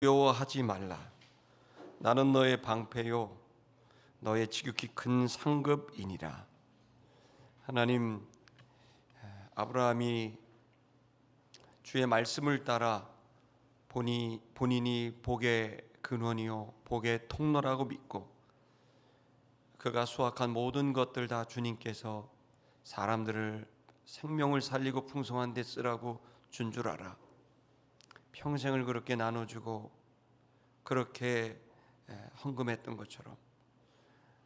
두려워하지 말라. 나는 너의 방패요 너의 지극히 큰 상급이니라. 하나님, 아브라함이 주의 말씀을 따라 본인이 복의 근원이요 복의 통로라고 믿고 그가 수확한 모든 것들 다 주님께서 사람들을 생명을 살리고 풍성한 데 쓰라고 준 줄 알아. 평생을 그렇게 나눠주고 그렇게 헌금했던 것처럼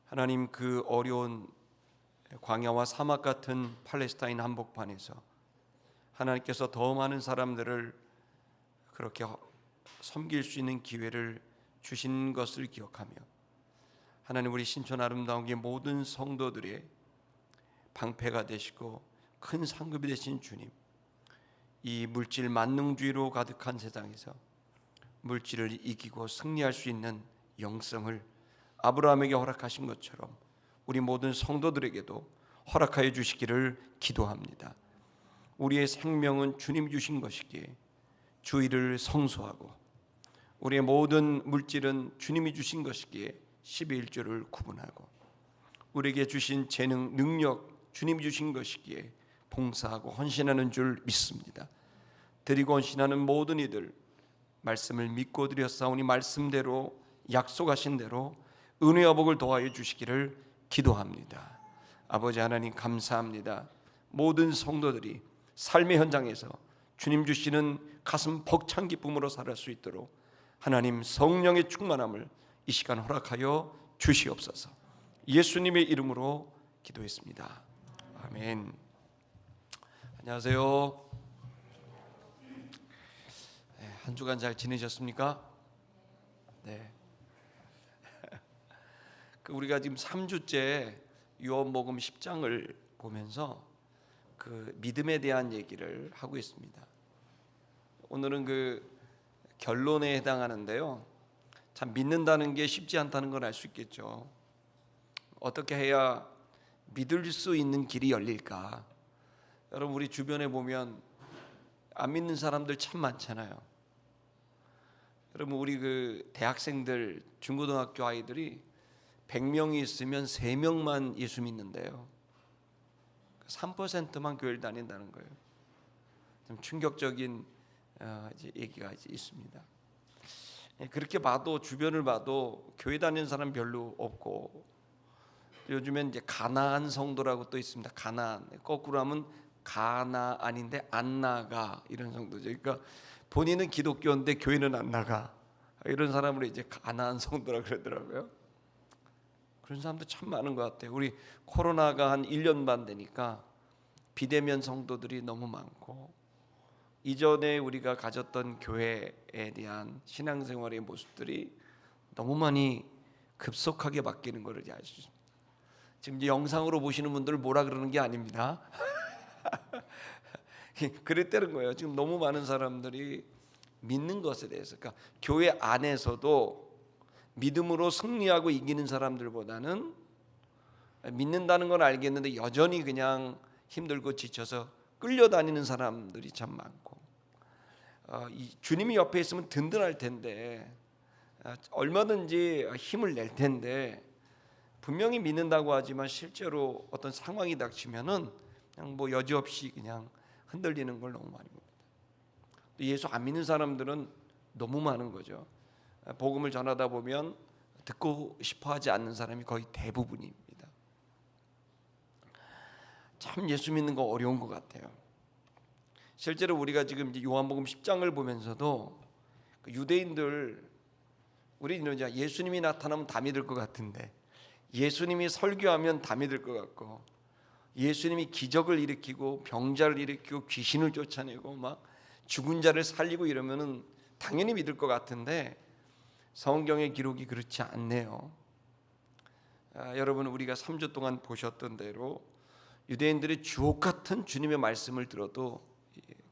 하나님, 그 어려운 광야와 사막 같은 팔레스타인 한복판에서 하나님께서 더 많은 사람들을 그렇게 섬길 수 있는 기회를 주신 것을 기억하며, 하나님, 우리 신촌 아름다운교회 모든 성도들의 방패가 되시고 큰 상급이 되신 주님, 이 물질 만능주의로 가득한 세상에서 물질을 이기고 승리할 수 있는 영성을 아브라함에게 허락하신 것처럼 우리 모든 성도들에게도 허락하여 주시기를 기도합니다. 우리의 생명은 주님 주신 것이기에 주의를 성소하고, 우리의 모든 물질은 주님이 주신 것이기에 11조를 구분하고, 우리에게 주신 재능, 능력 주님이 주신 것이기에 봉사하고 헌신하는 줄 믿습니다. 드리고 헌신하는 모든 이들 말씀을 믿고 드렸사오니 말씀대로 약속하신 대로 은혜와 복을 더하여 주시기를 기도합니다. 아버지 하나님, 감사합니다. 모든 성도들이 삶의 현장에서 주님 주시는 가슴 벅찬 기쁨으로 살아갈 수 있도록 하나님 성령의 충만함을 이 시간 허락하여 주시옵소서. 예수님의 이름으로 기도했습니다. 아멘. 안녕하세요. 한 주간 잘 지내셨습니까? 네. 우리가 지금 3주째 요한복음 10장을 보면서 그 믿음에 대한 얘기를 하고 있습니다. 오늘은 그 결론에 해당하는데요. 참 믿는다는 게 쉽지 않다는 걸 알 수 있겠죠. 어떻게 해야 믿을 수 있는 길이 열릴까? 여러분, 우리 주변에 보면 안 믿는 사람들 참 많잖아요. 여러분, 우리 그 대학생들, 중고등학교 아이들이 100명이 있으면 3명만 예수 믿는데요. 3%만 교회를 다닌다는 거예요. 좀 충격적인 얘기가 있습니다. 그렇게 봐도, 주변을 봐도 교회 다니는 사람 별로 없고, 요즘엔 이제 가나안 성도라고 또 있습니다. 가나안, 거꾸로 하면 가나안인데 안 나가, 이런 성도죠. 그러니까 본인은 기독교인데 교회는 안 나가, 이런 사람을 이제 가나안 성도라고 그러더라고요. 그런 사람도 참 많은 것 같아요. 우리 코로나가 한 1년 반 되니까 비대면 성도들이 너무 많고, 이전에 우리가 가졌던 교회에 대한 신앙생활의 모습들이 너무 많이 급속하게 바뀌는 것을 알 수 있습니다. 지금 이제 영상으로 보시는 분들 뭐라 그러는 게 아닙니다. 그랬다는 거예요. 지금 너무 많은 사람들이 믿는 것에 대해서, 그러니까 교회 안에서도 믿음으로 승리하고 이기는 사람들보다는 믿는다는 건 알겠는데 여전히 그냥 힘들고 지쳐서 끌려다니는 사람들이 참 많고, 주님이 옆에 있으면 든든할 텐데, 얼마든지 힘을 낼 텐데, 분명히 믿는다고 하지만 실제로 어떤 상황이 닥치면은 그냥 뭐 여지없이 그냥 흔들리는 걸 너무 많이 봅니다. 예수 안 믿는 사람들은 너무 많은 거죠. 복음을 전하다 보면 듣고 싶어하지 않는 사람이 거의 대부분입니다. 참 예수 믿는 거 어려운 것 같아요. 실제로 우리가 지금 이제 요한복음 10장을 보면서도 그 유대인들, 우리는 이제 예수님이 나타나면 다 믿을 것 같은데, 예수님이 설교하면 다 믿을 것 같고, 예수님이 기적을 일으키고 병자를 일으키고 귀신을 쫓아내고 막 죽은 자를 살리고 이러면은 당연히 믿을 것 같은데, 성경의 기록이 그렇지 않네요. 여러분, 우리가 3주 동안 보셨던 대로 유대인들이 주옥 같은 주님의 말씀을 들어도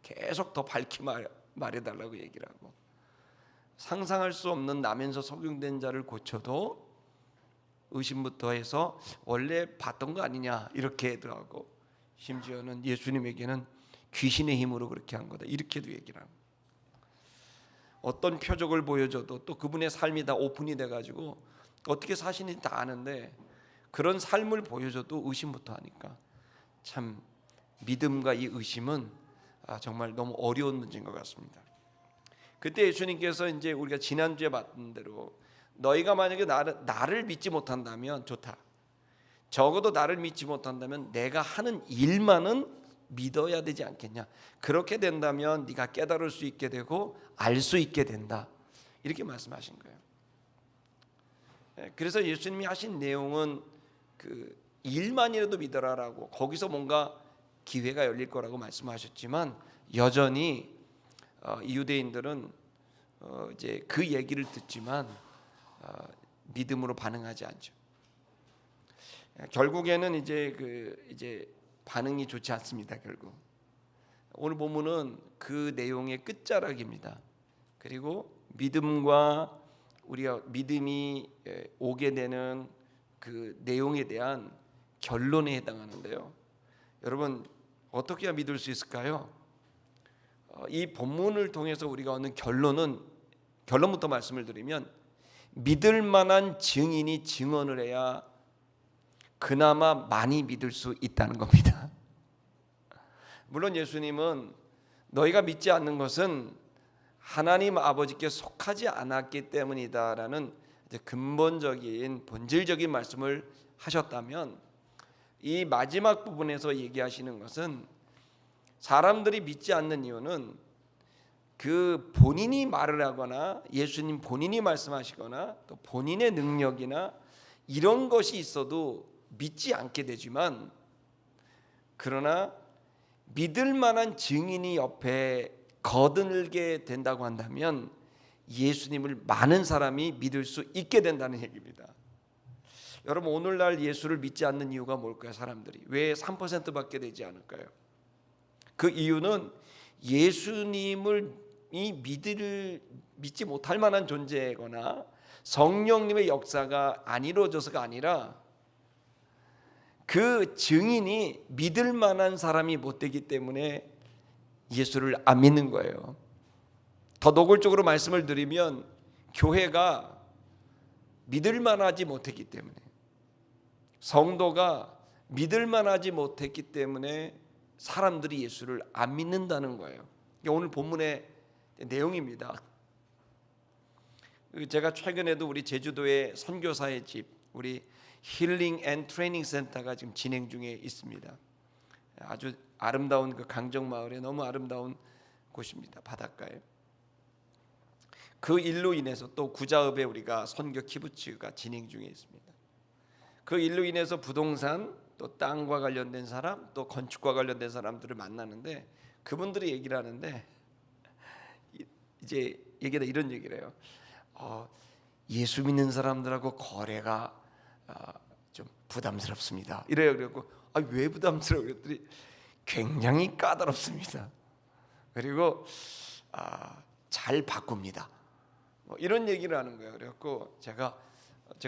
계속 더 밝히 말해달라고 얘기를 하고, 상상할 수 없는 나면서 속용된 자를 고쳐도 의심부터 해서 원래 봤던 거 아니냐 이렇게도 하고, 심지어는 예수님에게는 귀신의 힘으로 그렇게 한 거다 이렇게도 얘기를 하고, 어떤 표적을 보여줘도 또 그분의 삶이 다 오픈이 돼가지고 어떻게 사시는지 다 아는데 그런 삶을 보여줘도 의심부터 하니까 참 믿음과 이 의심은 정말 너무 어려운 문제인 것 같습니다. 그때 예수님께서 이제 우리가 지난주에 봤던 대로 너희가 만약에 나를 믿지 못한다면 좋다. 적어도 나를 믿지 못한다면 내가 하는 일만은 믿어야 되지 않겠냐. 그렇게 된다면 네가 깨달을 수 있게 되고 알 수 있게 된다. 이렇게 말씀하신 거예요. 그래서 예수님이 하신 내용은 그 일만이라도 믿어라라고 거기서 뭔가 기회가 열릴 거라고 말씀하셨지만 여전히 유대인들은 이제 그 얘기를 듣지만 믿음으로 반응하지 않죠. 결국에는 이제 반응이 좋지 않습니다. 결국 오늘 본문은 그 내용의 끝자락입니다. 그리고 믿음과 우리가 믿음이 오게 되는 그 내용에 대한 결론에 해당하는데요. 여러분 어떻게 해야 믿을 수 있을까요? 이 본문을 통해서 우리가 얻는 결론부터 말씀을 드리면 믿을 만한 증인이 증언을 해야 그나마 많이 믿을 수 있다는 겁니다. 물론 예수님은 너희가 믿지 않는 것은 하나님 아버지께 속하지 않았기 때문이다라는 근본적인 본질적인 말씀을 하셨다면 이 마지막 부분에서 얘기하시는 것은 사람들이 믿지 않는 이유는 그 본인이 말을 하거나 예수님 본인이 말씀하시거나 또 본인의 능력이나 이런 것이 있어도 믿지 않게 되지만 그러나 믿을 만한 증인이 옆에 거들게 된다고 한다면 예수님을 많은 사람이 믿을 수 있게 된다는 얘기입니다. 여러분 오늘날 예수를 믿지 않는 이유가 뭘까요? 사람들이 왜 3%밖에 되지 않을까요? 그 이유는 예수님을 믿지 못할 만한 존재거나 성령님의 역사가 안 이루어져서가 아니라 그 증인이 믿을 만한 사람이 못 되기 때문에 예수를 안 믿는 거예요. 더 노골적으로 말씀을 드리면 교회가 믿을 만하지 못했기 때문에 성도가 믿을 만하지 못했기 때문에 사람들이 예수를 안 믿는다는 거예요. 이게 오늘 본문의 내용입니다. 제가 최근에도 우리 제주도의 선교사의 집 우리 힐링 앤 트레이닝 센터가 지금 진행 중에 있습니다. 아주 아름다운 그 강정 마을에 너무 아름다운 곳입니다. 바닷가에. 그 일로 인해서 또 구자읍에 우리가 선교 키부츠가 진행 중에 있습니다. 그 일로 인해서 부동산 또 땅과 관련된 사람 또 건축과 관련된 사람들을 만나는데 그분들이 얘기를 하는데 이제 얘기다 이런 얘기를 해요. 예수 믿는 사람들하고 거래가 좀 부담스럽습니다. 이래요. 그래갖고 왜 부담스러워? 그랬더니 굉장히 까다롭습니다. 그리고 잘 바꿉니다. 뭐 이런 얘기를 하는 거예요. 그래갖고 제가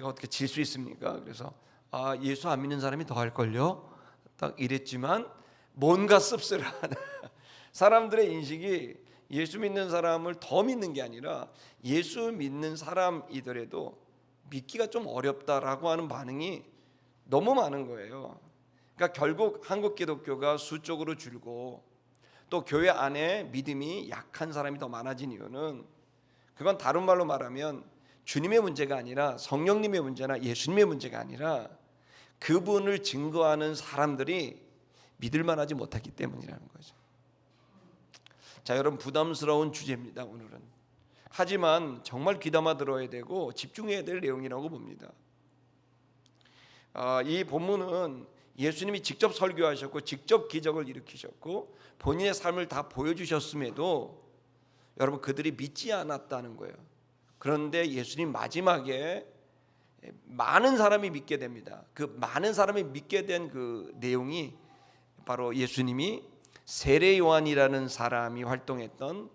어떻게 질 수 있습니까? 그래서 예수 안 믿는 사람이 더 할걸요? 딱 이랬지만 뭔가 씁쓸한 사람들의 인식이 예수 믿는 사람을 더 믿는 게 아니라 예수 믿는 사람이더라도 믿기가 좀 어렵다라고 하는 반응이 너무 많은 거예요. 그러니까 결국 한국 기독교가 수적으로 줄고 또 교회 안에 믿음이 약한 사람이 더 많아진 이유는 그건 다른 말로 말하면 주님의 문제가 아니라 성령님의 문제나 예수님의 문제가 아니라 그분을 증거하는 사람들이 믿을 만하지 못하기 때문이라는 거죠. 자, 여러분 부담스러운 주제입니다. 오늘은. 하지만 정말 귀담아 들어야 되고 집중해야 될 내용이라고 봅니다. 이 본문은 예수님이 직접 설교하셨고 직접 기적을 일으키셨고 본인의 삶을 다 보여주셨음에도 여러분 그들이 믿지 않았다는 거예요. 그런데 예수님 마지막에 많은 사람이 믿게 됩니다. 그 많은 사람이 믿게 된 그 내용이 바로 예수님이 세례 요한이라는 사람이 활동했던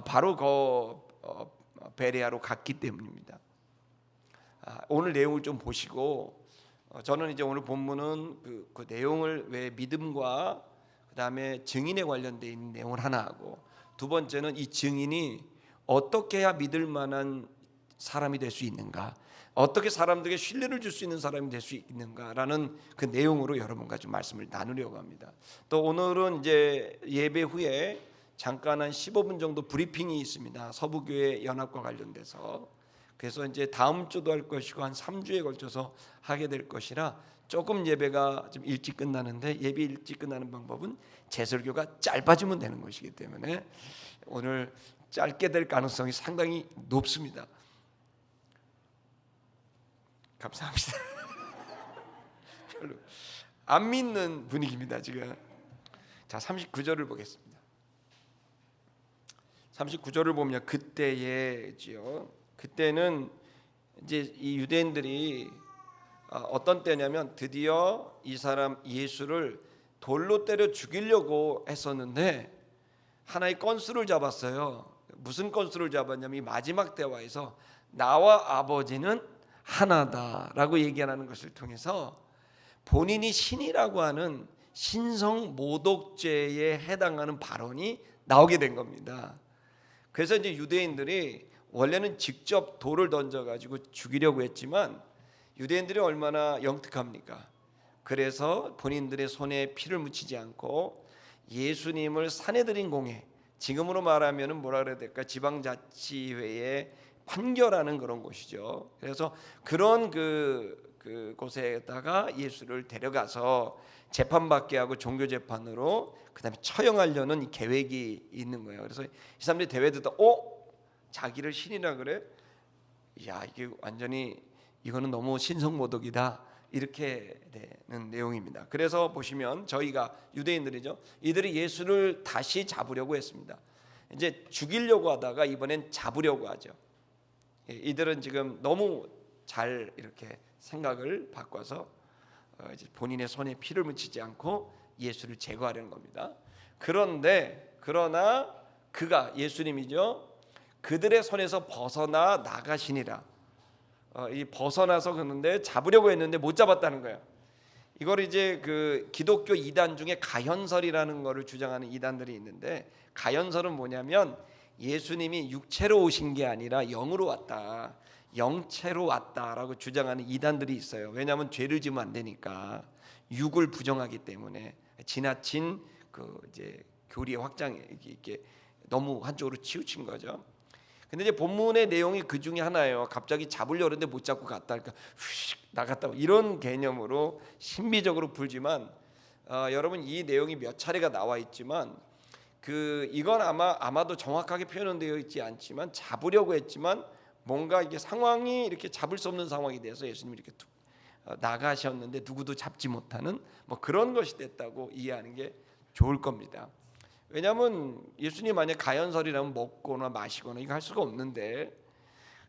바로 그 베레아로 갔기 때문입니다. 오늘 내용을 좀 보시고 저는 이제 오늘 본문은 그 내용을 왜 믿음과 그 다음에 증인에 관련된 있는 내용을 하나 하고 두 번째는 이 증인이 어떻게 해야 믿을 만한 사람이 될 수 있는가, 어떻게 사람들에게 신뢰를 줄 수 있는 사람이 될 수 있는가라는 그 내용으로 여러분과 좀 말씀을 나누려고 합니다. 또 오늘은 이제 예배 후에 잠깐 한 15분 정도 브리핑이 있습니다. 서부교회 연합과 관련돼서. 그래서 이제 다음 주도 할 것이고 한 3주에 걸쳐서 하게 될 것이라 조금 예배가 좀 일찍 끝나는데, 예배 일찍 끝나는 방법은 제설교가 짧아지면 되는 것이기 때문에 오늘 짧게 될 가능성이 상당히 높습니다. 감사합니다. 별로 안 믿는 분위기입니다 지금. 자, 39절을 보겠습니다. 39절을 보면 그때에지요. 그때는 이제 이 유대인들이 어떤 때냐면 드디어 이 사람 예수를 돌로 때려 죽이려고 했었는데 하나의 건수를 잡았어요. 무슨 건수를 잡았냐면 이 마지막 대화에서 나와 아버지는 하나다라고 얘기하는 것을 통해서 본인이 신이라고 하는 신성 모독죄에 해당하는 발언이 나오게 된 겁니다. 그래서 이제 유대인들이 원래는 직접 돌을 던져가지고 죽이려고 했지만 유대인들이 얼마나 영특합니까? 그래서 본인들의 손에 피를 묻히지 않고 예수님을 산헤드린 공회, 지금으로 말하면은 뭐라 그래야 될까? 지방자치회에 판결하는 그런 곳이죠. 그래서 그런 그 곳에다가 예수를 데려가서 재판받게 하고 종교 재판으로 그다음에 처형하려는 계획이 있는 거예요. 그래서 이 사람들이 대회 듣다, 자기를 신이라 그래? 야, 이게 완전히 이거는 너무 신성모독이다, 이렇게 되는 내용입니다. 그래서 보시면 저희가 유대인들이죠. 이들이 예수를 다시 잡으려고 했습니다. 이제 죽이려고 하다가 이번엔 잡으려고 하죠. 이들은 지금 너무 잘 이렇게 생각을 바꿔서 이제 본인의 손에 피를 묻히지 않고 예수를 제거하려는 겁니다. 그러나 그가 예수님이죠. 그들의 손에서 벗어나 나가시니라. 이 벗어나서 그런데 잡으려고 했는데 못 잡았다는 거예요. 이걸 이제 그 기독교 이단 중에 가현설이라는 거를 주장하는 이단들이 있는데, 가현설은 뭐냐면 예수님이 육체로 오신 게 아니라 영으로 왔다, 영체로 왔다라고 주장하는 이단들이 있어요. 왜냐하면 죄를 지으면 안 되니까, 육을 부정하기 때문에. 지나친 그 이제 교리의 확장이 이렇게 너무 한쪽으로 치우친 거죠. 근데 이제 본문의 내용이 그 중에 하나예요. 갑자기 잡으려고 했는데 못 잡고 갔다, 그러니까 휙 나갔다, 이런 개념으로 신비적으로 풀지만 여러분, 이 내용이 몇 차례가 나와 있지만 이건 아마도 정확하게 표현은 되어 있지 않지만 잡으려고 했지만 뭔가 이게 상황이 이렇게 잡을 수 없는 상황이 돼서 예수님이 이렇게 나가셨는데 누구도 잡지 못하는 뭐 그런 것이 됐다고 이해하는 게 좋을 겁니다. 왜냐하면 예수님 만약 가연설이라면 먹거나 마시거나 이거 할 수가 없는데,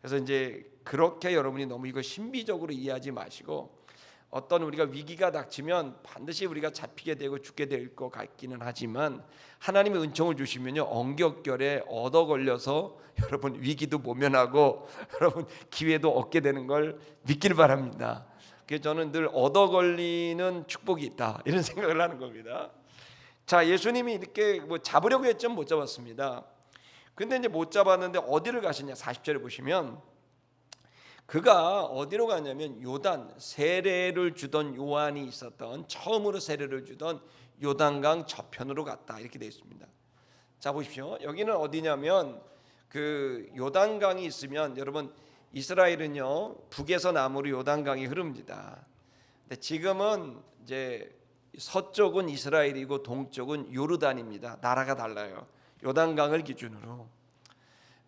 그래서 이제 그렇게 여러분이 너무 이거 신비적으로 이해하지 마시고, 어떤 우리가 위기가 닥치면 반드시 우리가 잡히게 되고 죽게 될 것 같기는 하지만 하나님의 은총을 주시면요, 엉겹결에 얻어 걸려서 여러분 위기도 모면하고 여러분 기회도 얻게 되는 걸 믿기를 바랍니다. 그래서 저는 늘 얻어 걸리는 축복이 있다, 이런 생각을 하는 겁니다. 자, 예수님이 이렇게 뭐 잡으려고 했지만 못 잡았습니다. 근데 이제 못 잡았는데 어디를 가시냐? 40절에 보시면 그가 어디로 가냐면 요단, 세례를 주던 요한이 있었던, 처음으로 세례를 주던 요단강 저편으로 갔다, 이렇게 되어 있습니다. 자, 보십시오. 여기는 어디냐면 그 요단강이 있으면, 여러분 이스라엘은요 북에서 남으로 요단강이 흐릅니다. 근데 지금은 이제 서쪽은 이스라엘이고 동쪽은 요르단입니다. 나라가 달라요. 요단강을 기준으로.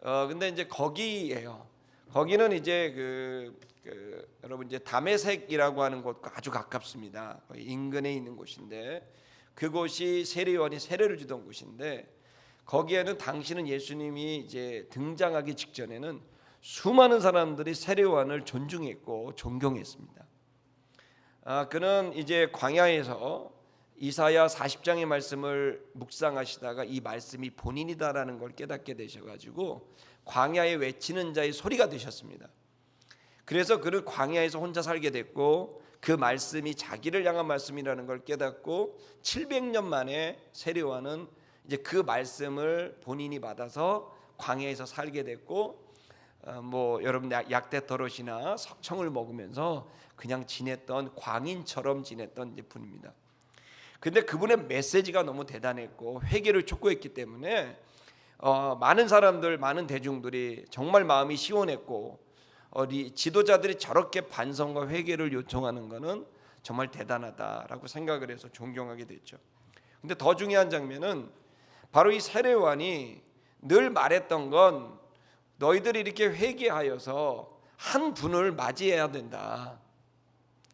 근데 이제 거기예요. 거기는 이제 여러분 이제 다메섹이라고 하는 곳과 아주 가깝습니다. 거의 인근에 있는 곳인데, 그곳이 세례요한이 세례를 주던 곳인데, 거기에는 당시는 예수님이 이제 등장하기 직전에는 수많은 사람들이 세례요한을 존중했고 존경했습니다. 그는 이제 광야에서 이사야 40장의 말씀을 묵상하시다가 이 말씀이 본인이다라는 걸 깨닫게 되셔가지고 광야에 외치는 자의 소리가 되셨습니다. 그래서 그는 광야에서 혼자 살게 됐고, 그 말씀이 자기를 향한 말씀이라는 걸 깨닫고 700년 만에 세례요한은 이제 그 말씀을 본인이 받아서 광야에서 살게 됐고 여러분 약대 덜옷이나 석청을 먹으면서 그냥 지냈던 광인처럼 지냈던 이제 분입니다. 근데 그분의 메시지가 너무 대단했고 회개를 촉구했기 때문에 많은 사람들, 많은 대중들이 정말 마음이 시원했고 지도자들이 저렇게 반성과 회개를 요청하는 것은 정말 대단하다라고 생각을 해서 존경하게 됐죠. 근데 더 중요한 장면은 바로 이 세례요한이 늘 말했던 건 너희들이 이렇게 회개하여서 한 분을 맞이해야 된다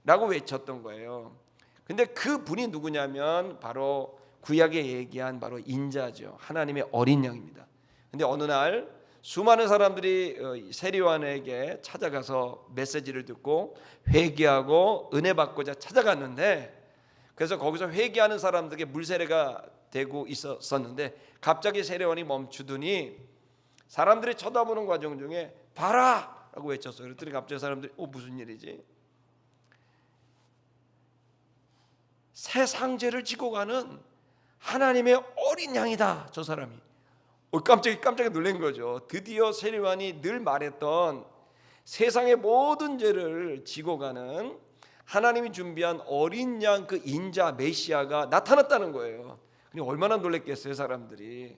라고 외쳤던 거예요. 근데 그 분이 누구냐면 바로 구약에 얘기한 바로 인자죠. 하나님의 어린 양입니다. 근데 어느 날 수많은 사람들이 세례요한에게 찾아가서 메시지를 듣고 회개하고 은혜 받고자 찾아갔는데, 그래서 거기서 회개하는 사람들에게 물세례가 되고 있었는데 갑자기 세례요한이 멈추더니 사람들이 쳐다보는 과정 중에 봐라! 라고 외쳤어요. 그랬더니 갑자기 사람들이 무슨 일이지? 세상죄를 지고 가는 하나님의 어린 양이다, 저 사람이. 깜짝이 놀란 거죠. 드디어 세례요한이 늘 말했던 세상의 모든 죄를 지고 가는 하나님이 준비한 어린 양, 그 인자 메시아가 나타났다는 거예요. 얼마나 놀랐겠어요, 사람들이.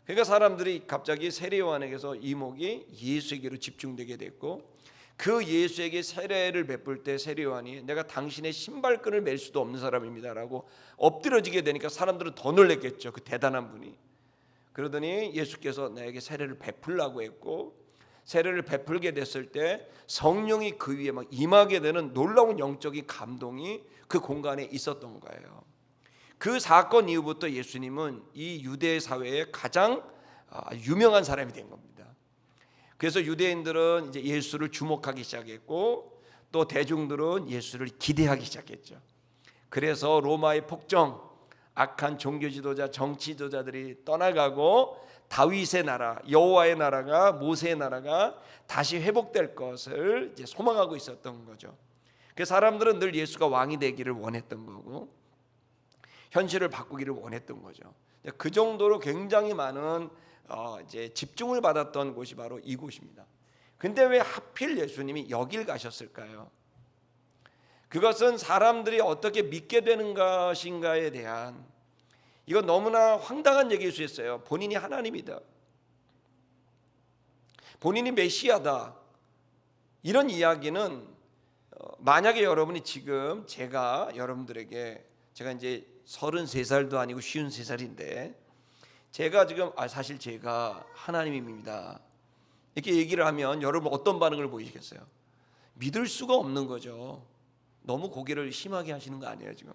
그러니까 사람들이 갑자기 세례요한에게서 이목이 예수에게로 집중되게 됐고, 그 예수에게 세례를 베풀 때 세례요한이 내가 당신의 신발끈을 맬 수도 없는 사람입니다라고 엎드려지게 되니까 사람들은 더 놀랐겠죠. 그 대단한 분이. 그러더니 예수께서 나에게 세례를 베풀라고 했고, 세례를 베풀게 됐을 때 성령이 그 위에 막 임하게 되는 놀라운 영적인 감동이 그 공간에 있었던 거예요. 그 사건 이후부터 예수님은 이 유대 사회의 가장 유명한 사람이 된 겁니다. 그래서 유대인들은 이제 예수를 주목하기 시작했고, 또 대중들은 예수를 기대하기 시작했죠. 그래서 로마의 폭정, 악한 종교 지도자, 정치 지도자들이 떠나가고 다윗의 나라, 여호와의 나라가, 모세의 나라가 다시 회복될 것을 이제 소망하고 있었던 거죠. 그 사람들은 늘 예수가 왕이 되기를 원했던 거고 현실을 바꾸기를 원했던 거죠. 그 정도로 굉장히 많은 이제 집중을 받았던 곳이 바로 이곳입니다. 근데 왜 하필 예수님이 여길 가셨을까요? 그것은 사람들이 어떻게 믿게 되는 것인가에 대한, 이건 너무나 황당한 얘기일 수 있어요. 본인이 하나님이다, 본인이 메시아다, 이런 이야기는 만약에 여러분이 지금 제가 여러분들에게, 제가 이제 33살도 아니고 53살인데 제가 지금 사실 제가 하나님입니다 이렇게 얘기를 하면 여러분 어떤 반응을 보이시겠어요? 믿을 수가 없는 거죠. 너무 고개를 심하게 하시는 거 아니에요 지금?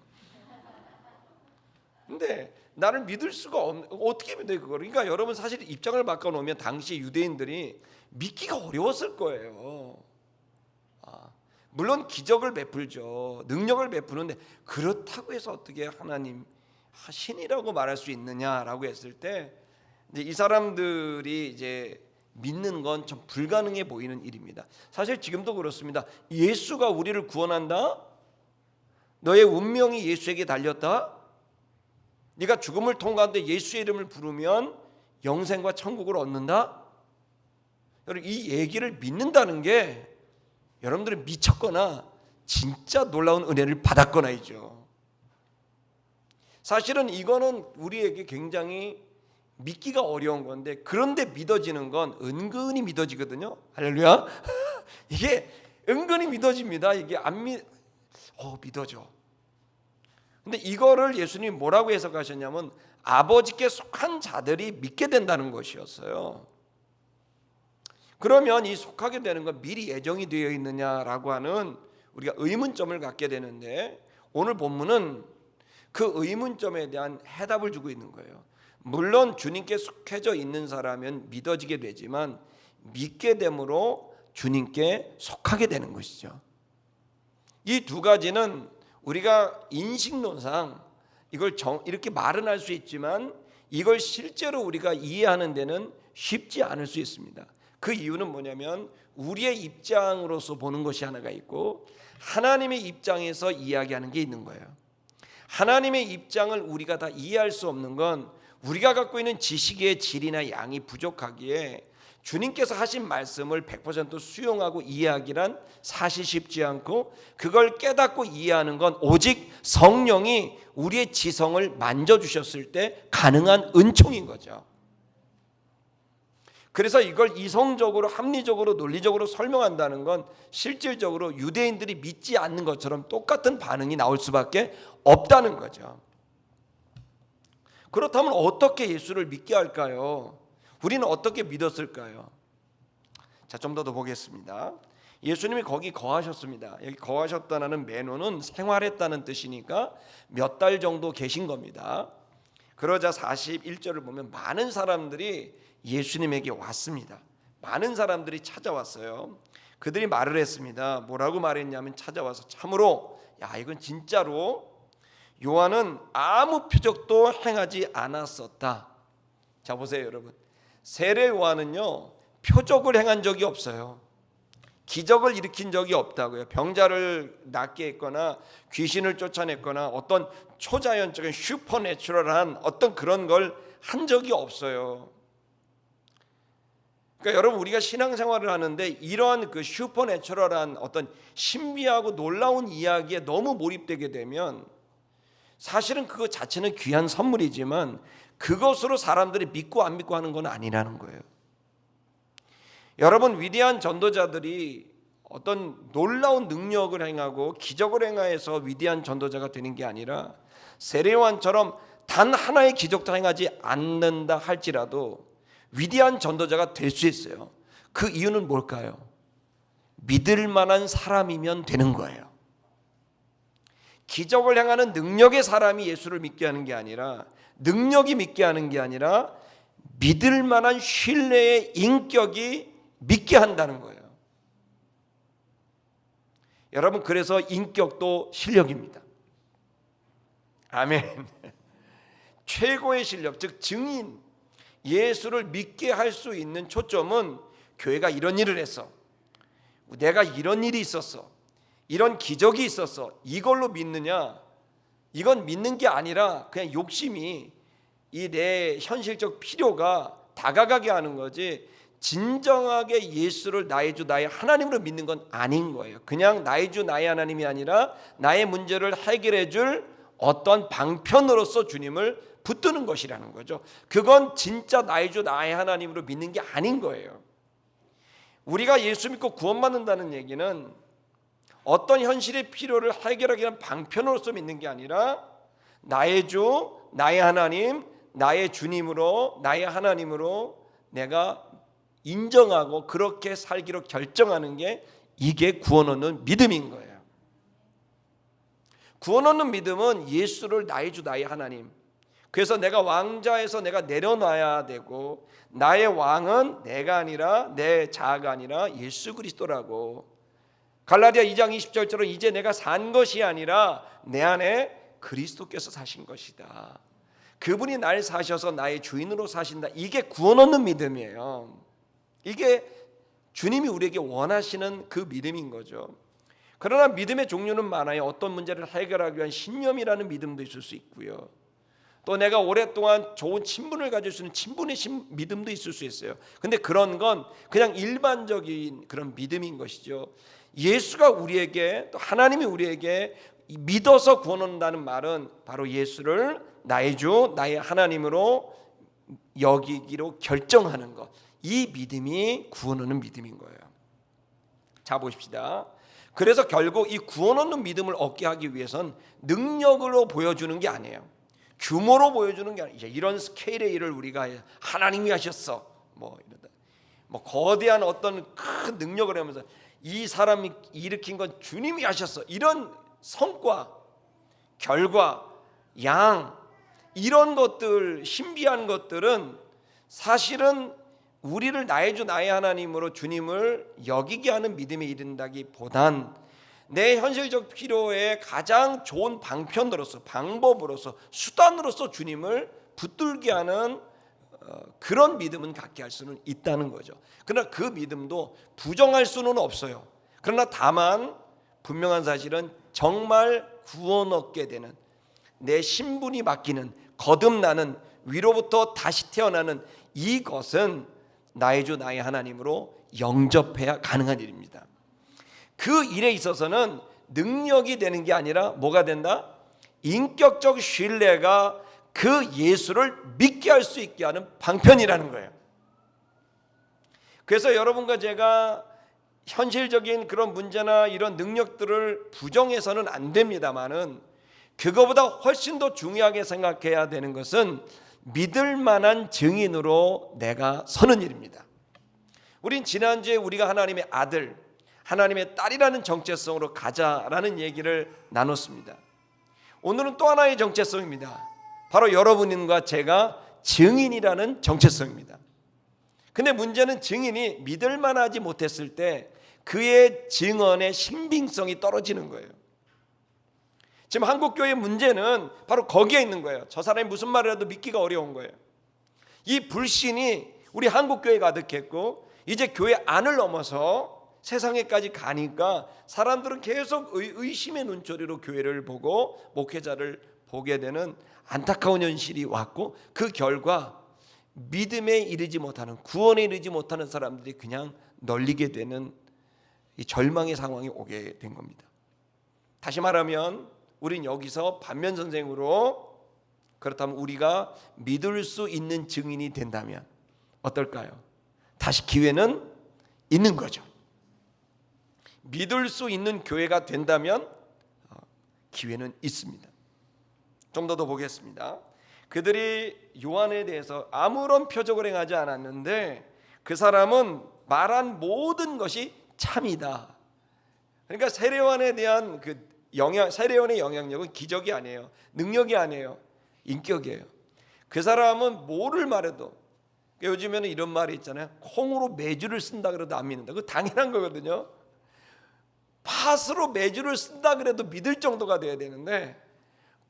근데 나를 믿을 수가 없는, 어떻게 믿어요 그걸? 그러니까 여러분 사실 입장을 바꿔놓으면 당시 유대인들이 믿기가 어려웠을 거예요. 물론 기적을 베풀죠, 능력을 베푸는데 그렇다고 해서 어떻게 하나님 신이라고 말할 수 있느냐라고 했을 때 이제 이 사람들이 이제 믿는 건 좀 불가능해 보이는 일입니다. 사실 지금도 그렇습니다. 예수가 우리를 구원한다? 너의 운명이 예수에게 달렸다? 네가 죽음을 통과하는데 예수의 이름을 부르면 영생과 천국을 얻는다? 여러분 이 얘기를 믿는다는 게 여러분들이 미쳤거나 진짜 놀라운 은혜를 받았거나이죠. 사실은 이거는 우리에게 굉장히 믿기가 어려운 건데, 그런데 믿어지는 건 은근히 믿어지거든요. 할렐루야. 이게 은근히 믿어집니다. 이게 믿어져. 근데 이거를 예수님이 뭐라고 해석하셨냐면 아버지께 속한 자들이 믿게 된다는 것이었어요. 그러면 이 속하게 되는 건 미리 예정이 되어 있느냐라고 하는 우리가 의문점을 갖게 되는데, 오늘 본문은 그 의문점에 대한 해답을 주고 있는 거예요. 물론 주님께 속해져 있는 사람은 믿어지게 되지만 믿게 됨으로 주님께 속하게 되는 것이죠. 이 두 가지는 우리가 인식론상 이걸 이렇게 말은 할 수 있지만 이걸 실제로 우리가 이해하는 데는 쉽지 않을 수 있습니다. 그 이유는 뭐냐면 우리의 입장으로서 보는 것이 하나가 있고 하나님의 입장에서 이야기하는 게 있는 거예요. 하나님의 입장을 우리가 다 이해할 수 없는 건 우리가 갖고 있는 지식의 질이나 양이 부족하기에 주님께서 하신 말씀을 100% 수용하고 이해하기란 사실 쉽지 않고, 그걸 깨닫고 이해하는 건 오직 성령이 우리의 지성을 만져주셨을 때 가능한 은총인 거죠. 그래서 이걸 이성적으로 합리적으로 논리적으로 설명한다는 건 실질적으로 유대인들이 믿지 않는 것처럼 똑같은 반응이 나올 수밖에 없다는 거죠. 그렇다면 어떻게 예수를 믿게 할까요? 우리는 어떻게 믿었을까요? 자, 좀 더 보겠습니다. 예수님이 거기 거하셨습니다. 여기 거하셨다는 매너는 생활했다는 뜻이니까 몇 달 정도 계신 겁니다. 그러자 41절을 보면 많은 사람들이 예수님에게 왔습니다. 많은 사람들이 찾아왔어요. 그들이 말을 했습니다. 뭐라고 말했냐면, 찾아와서 참으로, 야, 이건 진짜로 요한은 아무 표적도 행하지 않았었다. 자, 보세요 여러분, 세례 요한은요 표적을 행한 적이 없어요. 기적을 일으킨 적이 없다고요. 병자를 낫게 했거나 귀신을 쫓아냈거나 어떤 초자연적인 슈퍼내추럴한 어떤 그런 걸 한 적이 없어요. 그러니까 여러분, 우리가 신앙생활을 하는데 이러한 그 슈퍼내추럴한 어떤 신비하고 놀라운 이야기에 너무 몰입되게 되면 사실은 그것 자체는 귀한 선물이지만 그것으로 사람들이 믿고 안 믿고 하는 건 아니라는 거예요. 여러분, 위대한 전도자들이 어떤 놀라운 능력을 행하고 기적을 행하여서 위대한 전도자가 되는 게 아니라, 세례요한처럼 단 하나의 기적도 행하지 않는다 할지라도 위대한 전도자가 될 수 있어요. 그 이유는 뭘까요? 믿을 만한 사람이면 되는 거예요. 기적을 행하는 능력의 사람이 예수를 믿게 하는 게 아니라, 능력이 믿게 하는 게 아니라 믿을 만한 신뢰의 인격이 믿게 한다는 거예요. 여러분, 그래서 인격도 실력입니다. 아멘. 최고의 실력, 즉 증인, 예수를 믿게 할 수 있는 초점은 교회가 이런 일을 했어, 내가 이런 일이 있었어, 이런 기적이 있었어, 이걸로 믿느냐? 이건 믿는 게 아니라 그냥 욕심이 이 내 현실적 필요가 다가가게 하는 거지, 진정하게 예수를 나의 주 나의 하나님으로 믿는 건 아닌 거예요. 그냥 나의 주 나의 하나님이 아니라 나의 문제를 해결해 줄 어떤 방편으로서 주님을 붙드는 것이라는 거죠. 그건 진짜 나의 주 나의 하나님으로 믿는 게 아닌 거예요. 우리가 예수 믿고 구원받는다는 얘기는 어떤 현실의 필요를 해결하기 위한 방편으로서 믿는 게 아니라 나의 주 나의 하나님, 나의 주님으로, 나의 하나님으로 내가 인정하고 그렇게 살기로 결정하는 게, 이게 구원 얻는 믿음인 거예요. 구원 얻는 믿음은 예수를 나의 주 나의 하나님, 그래서 내가 왕좌에서 내가 내려놔야 되고, 나의 왕은 내가 아니라 내 자아가 아니라 예수 그리스도라고. 갈라디아 2장 20절처럼 이제 내가 산 것이 아니라 내 안에 그리스도께서 사신 것이다. 그분이 날 사셔서 나의 주인으로 사신다. 이게 구원 얻는 믿음이에요. 이게 주님이 우리에게 원하시는 그 믿음인 거죠. 그러나 믿음의 종류는 많아요. 어떤 문제를 해결하기 위한 신념이라는 믿음도 있을 수 있고요. 또 내가 오랫동안 좋은 친분을 가질 수 있는 친분의 믿음도 있을 수 있어요. 근데 그런 건 그냥 일반적인 그런 믿음인 것이죠. 예수가 우리에게, 또 하나님이 우리에게 믿어서 구원 얻는다는 말은 바로 예수를 나의 주 나의 하나님으로 여기기로 결정하는 것, 이 믿음이 구원 얻는 믿음인 거예요. 자, 보십시다. 그래서 결국 이 구원 얻는 믿음을 얻게 하기 위해선 능력으로 보여주는 게 아니에요. 규모로 보여주는 게 아니에요. 이런 스케일의 일을 우리가 하나님이 하셨어, 뭐 거대한 어떤 큰 능력을 하면서 이 사람이 일으킨 건 주님이 하셨어, 이런 성과, 결과, 양, 이런 것들, 신비한 것들은 사실은 우리를 나의 주 나의 하나님으로 주님을 여기게 하는 믿음에 이른다기보단 내 현실적 필요에 가장 좋은 방편으로서, 방법으로서, 수단으로서 주님을 붙들게 하는 그런 믿음은 갖게 할 수는 있다는 거죠. 그러나 그 믿음도 부정할 수는 없어요. 그러나 다만 분명한 사실은 정말 구원 얻게 되는, 내 신분이 바뀌는, 거듭나는 위로부터 다시 태어나는 이것은 나의 주 나의 하나님으로 영접해야 가능한 일입니다. 그 일에 있어서는 능력이 되는 게 아니라 뭐가 된다? 인격적 신뢰가 그 예수를 믿게 할 수 있게 하는 방편이라는 거예요. 그래서 여러분과 제가 현실적인 그런 문제나 이런 능력들을 부정해서는 안 됩니다만은 그거보다 훨씬 더 중요하게 생각해야 되는 것은 믿을 만한 증인으로 내가 서는 일입니다. 우린 지난주에 우리가 하나님의 아들, 하나님의 딸이라는 정체성으로 가자라는 얘기를 나눴습니다. 오늘은 또 하나의 정체성입니다. 바로 여러분과 제가 증인이라는 정체성입니다. 근데 문제는 증인이 믿을 만하지 못했을 때 그의 증언의 신빙성이 떨어지는 거예요. 지금 한국교회의 문제는 바로 거기에 있는 거예요. 저 사람이 무슨 말을 해도 믿기가 어려운 거예요. 이 불신이 우리 한국교회에 가득했고 이제 교회 안을 넘어서 세상에까지 가니까 사람들은 계속 의심의 눈초리로 교회를 보고 목회자를 보게 되는 안타까운 현실이 왔고 그 결과 믿음에 이르지 못하는, 구원에 이르지 못하는 사람들이 그냥 널리게 되는 이 절망의 상황이 오게 된 겁니다. 다시 말하면 우린 여기서 반면 선생으로, 그렇다면 우리가 믿을 수 있는 증인이 된다면 어떨까요? 다시 기회는 있는 거죠. 믿을 수 있는 교회가 된다면 기회는 있습니다. 좀 더 보겠습니다. 그들이 요한에 대해서 아무런 표적을 행하지 않았는데 그 사람은 말한 모든 것이 참이다. 그러니까 세례요한에 대한 세례요한의 영향력은 기적이 아니에요. 능력이 아니에요. 인격이에요. 그 사람은 뭐를 말해도, 요즘에는 이런 말이 있잖아요. 콩으로 메주를 쓴다 그래도 안 믿는다. 그거 당연한 거거든요. 팥으로 메주를 쓴다 그래도 믿을 정도가 돼야 되는데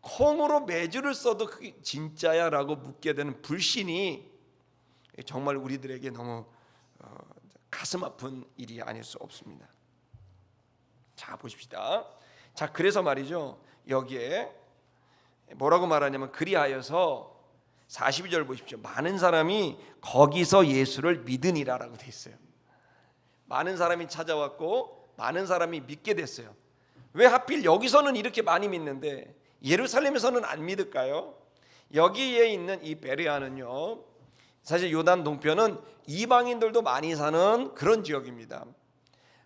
콩으로 메주를 써도 그게 진짜야 라고 묻게 되는 불신이 정말 우리들에게 너무 가슴 아픈 일이 아닐 수 없습니다. 자, 보십시다. 자, 그래서 말이죠, 여기에 뭐라고 말하냐면 그리하여서 42절 보십시오. 많은 사람이 거기서 예수를 믿으니라라고 돼 있어요. 많은 사람이 찾아왔고 많은 사람이 믿게 됐어요. 왜 하필 여기서는 이렇게 많이 믿는데 예루살렘에서는 안 믿을까요? 여기에 있는 이 베레아는요, 사실 요단 동편은 이방인들도 많이 사는 그런 지역입니다.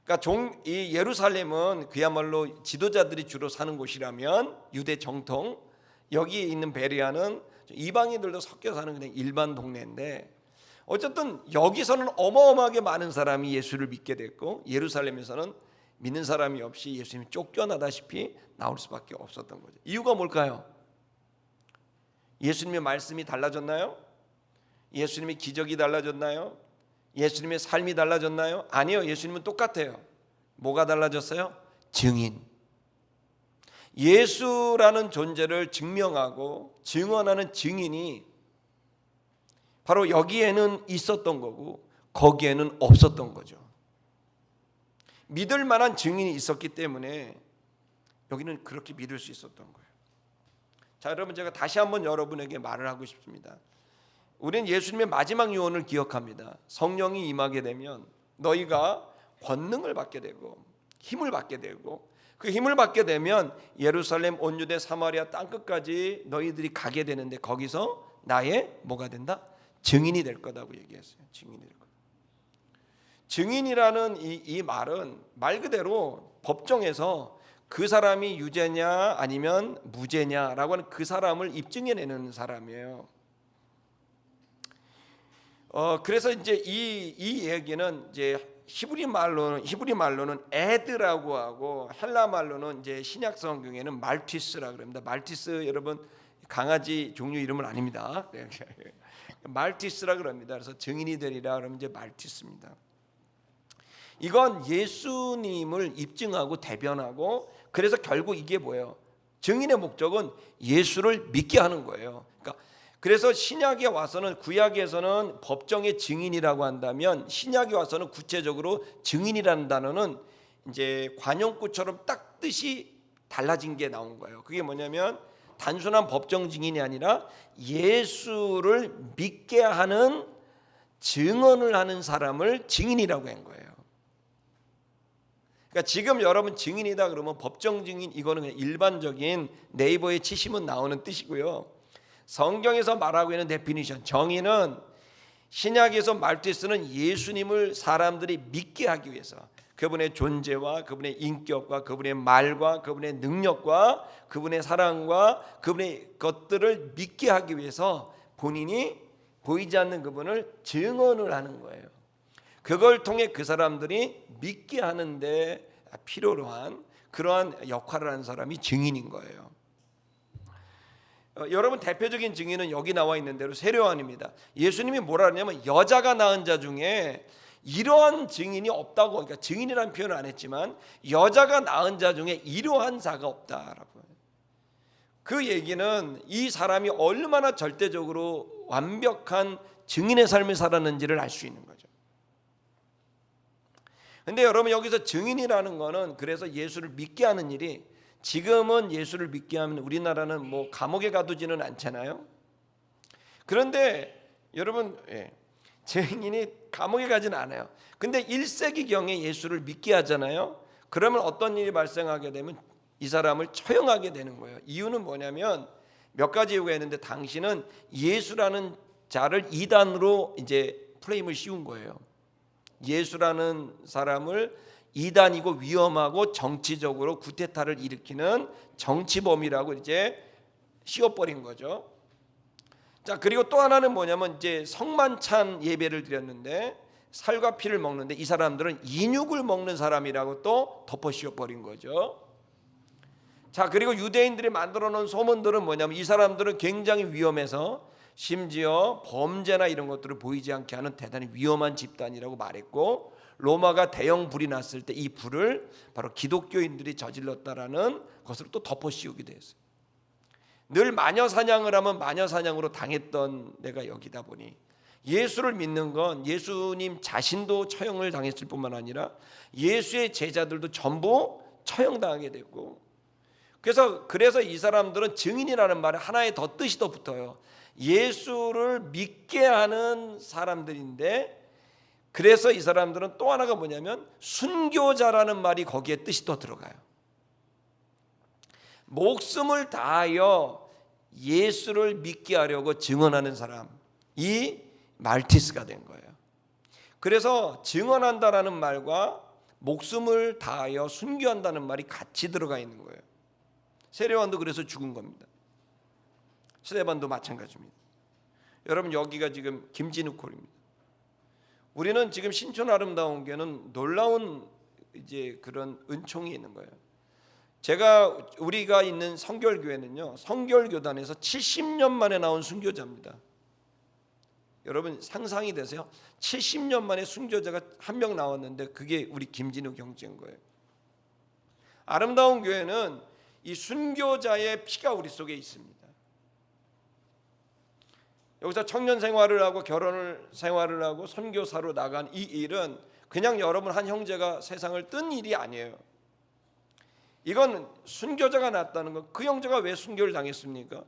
그러니까 이 예루살렘은 그야말로 지도자들이 주로 사는 곳이라면 유대 정통, 여기에 있는 베레아는 이방인들도 섞여 사는 그냥 일반 동네인데 어쨌든 여기서는 어마어마하게 많은 사람이 예수를 믿게 됐고 예루살렘에서는 믿는 사람이 없이 예수님이 쫓겨나다시피 나올 수밖에 없었던 거죠. 이유가 뭘까요? 예수님의 말씀이 달라졌나요? 예수님의 기적이 달라졌나요? 예수님의 삶이 달라졌나요? 아니요. 예수님은 똑같아요. 뭐가 달라졌어요? 증인. 예수라는 존재를 증명하고 증언하는 증인이 바로 여기에는 있었던 거고 거기에는 없었던 거죠. 믿을 만한 증인이 있었기 때문에 여기는 그렇게 믿을 수 있었던 거예요. 자, 여러분, 제가 다시 한번 여러분에게 말을 하고 싶습니다. 우리는 예수님의 마지막 유언을 기억합니다. 성령이 임하게 되면 너희가 권능을 받게 되고 힘을 받게 되고 그 힘을 받게 되면 예루살렘, 온 유대, 사마리아 땅끝까지 너희들이 가게 되는데 거기서 나의 뭐가 된다? 증인이 될 거다고 얘기했어요. 증인이 될 거다. 증인이라는 이 말은 말 그대로 법정에서 그 사람이 유죄냐 아니면 무죄냐라고 하는 그 사람을 입증해내는 사람이에요. 그래서 이제 이 얘기는 이제 히브리 말로는 에드라고 하고 헬라 말로는 이제 신약 성경에는 말티스라고 합니다. 말티스 여러분 강아지 종류 이름은 아닙니다. 말티스라고 합니다. 그래서 증인이 되리라 그러면 이제 말티스입니다. 이건 예수님을 입증하고 대변하고 그래서 결국 이게 뭐예요? 증인의 목적은 예수를 믿게 하는 거예요. 그러니까 그래서 신약에 와서는 구약에서는 법정의 증인이라고 한다면 신약에 와서는 구체적으로 증인이라는 단어는 이제 관용구처럼 딱 뜻이 달라진 게 나온 거예요. 그게 뭐냐면 단순한 법정 증인이 아니라 예수를 믿게 하는 증언을 하는 사람을 증인이라고 한 거예요. 그러니까 지금 여러분 증인이다 그러면 법정 증인 이거는 그냥 일반적인 네이버에 치시면 나오는 뜻이고요. 성경에서 말하고 있는 데피니션 정의는 신약에서 말투에 쓰는 예수님을 사람들이 믿게 하기 위해서 그분의 존재와 그분의 인격과 그분의 말과 그분의 능력과 그분의 사랑과 그분의 것들을 믿게 하기 위해서 본인이 보이지 않는 그분을 증언을 하는 거예요. 그걸 통해 그 사람들이 믿게 하는데 필요로 한 그러한 역할을 하는 사람이 증인인 거예요. 여러분 대표적인 증인은 여기 나와 있는 대로 세례요한입니다. 예수님이 뭐라 하냐면 여자가 낳은 자 중에 이러한 증인이 없다고, 그러니까 증인이라는 표현을 안 했지만 여자가 낳은 자 중에 이러한 자가 없다라고. 그 얘기는 이 사람이 얼마나 절대적으로 완벽한 증인의 삶을 살았는지를 알 수 있는 거죠. 근데 여러분 여기서 증인이라는 거는 그래서 예수를 믿게 하는 일이 지금은 예수를 믿게 하면 우리나라는 뭐 감옥에 가두지는 않잖아요. 그런데 여러분 증인이 감옥에 가지는 않아요. 근데 1세기경에 예수를 믿게 하잖아요. 그러면 어떤 일이 발생하게 되면 이 사람을 처형하게 되는 거예요. 이유는 뭐냐면 몇 가지 이유가 있는데 당신은 예수라는 자를 이단으로 이제 프레임을 씌운 거예요. 예수라는 사람을 이단이고 위험하고 정치적으로 구테타를 일으키는 정치범이라고 이제 씌워버린 거죠. 자, 그리고 또 하나는 뭐냐면 이제 성만찬 예배를 드렸는데 살과 피를 먹는데 이 사람들은 인육을 먹는 사람이라고 또 덮어 씌워버린 거죠. 자, 그리고 유대인들이 만들어 놓은 소문들은 뭐냐면 이 사람들은 굉장히 위험해서 심지어 범죄나 이런 것들을 보이지 않게 하는 대단히 위험한 집단이라고 말했고 로마가 대형 불이 났을 때 이 불을 바로 기독교인들이 저질렀다라는 것으로 또 덮어 씌우게 됐어요. 늘 마녀 사냥을 하면 마녀 사냥으로 당했던 내가 여기다 보니 예수를 믿는 건 예수님 자신도 처형을 당했을 뿐만 아니라 예수의 제자들도 전부 처형당하게 됐고 그래서 이 사람들은 증인이라는 말에 하나의 더 뜻이 더 붙어요. 예수를 믿게 하는 사람들인데 그래서 이 사람들은 또 하나가 뭐냐면 순교자라는 말이 거기에 뜻이 더 들어가요. 목숨을 다하여 예수를 믿게 하려고 증언하는 사람, 이 말티스가 된 거예요. 그래서 증언한다라는 말과 목숨을 다하여 순교한다는 말이 같이 들어가 있는 거예요. 세례요한도 그래서 죽은 겁니다. 스데반도 마찬가지입니다. 여러분 여기가 지금 김진욱 홀입니다. 우리는 지금 신촌 아름다운 교회는 놀라운 이제 그런 은총이 있는 거예요. 우리가 있는 성결교회는요, 성결교단에서 70년 만에 나온 순교자입니다. 여러분 상상이 되세요? 70년 만에 순교자가 한 명 나왔는데 그게 우리 김진욱 형제인 거예요. 아름다운 교회는 이 순교자의 피가 우리 속에 있습니다. 여기서 청년 생활을 하고 결혼을 생활을 하고 선교사로 나간 이 일은 그냥 여러분 한 형제가 세상을 뜬 일이 아니에요. 이건 순교자가 났다는 건 그 형제가 왜 순교를 당했습니까?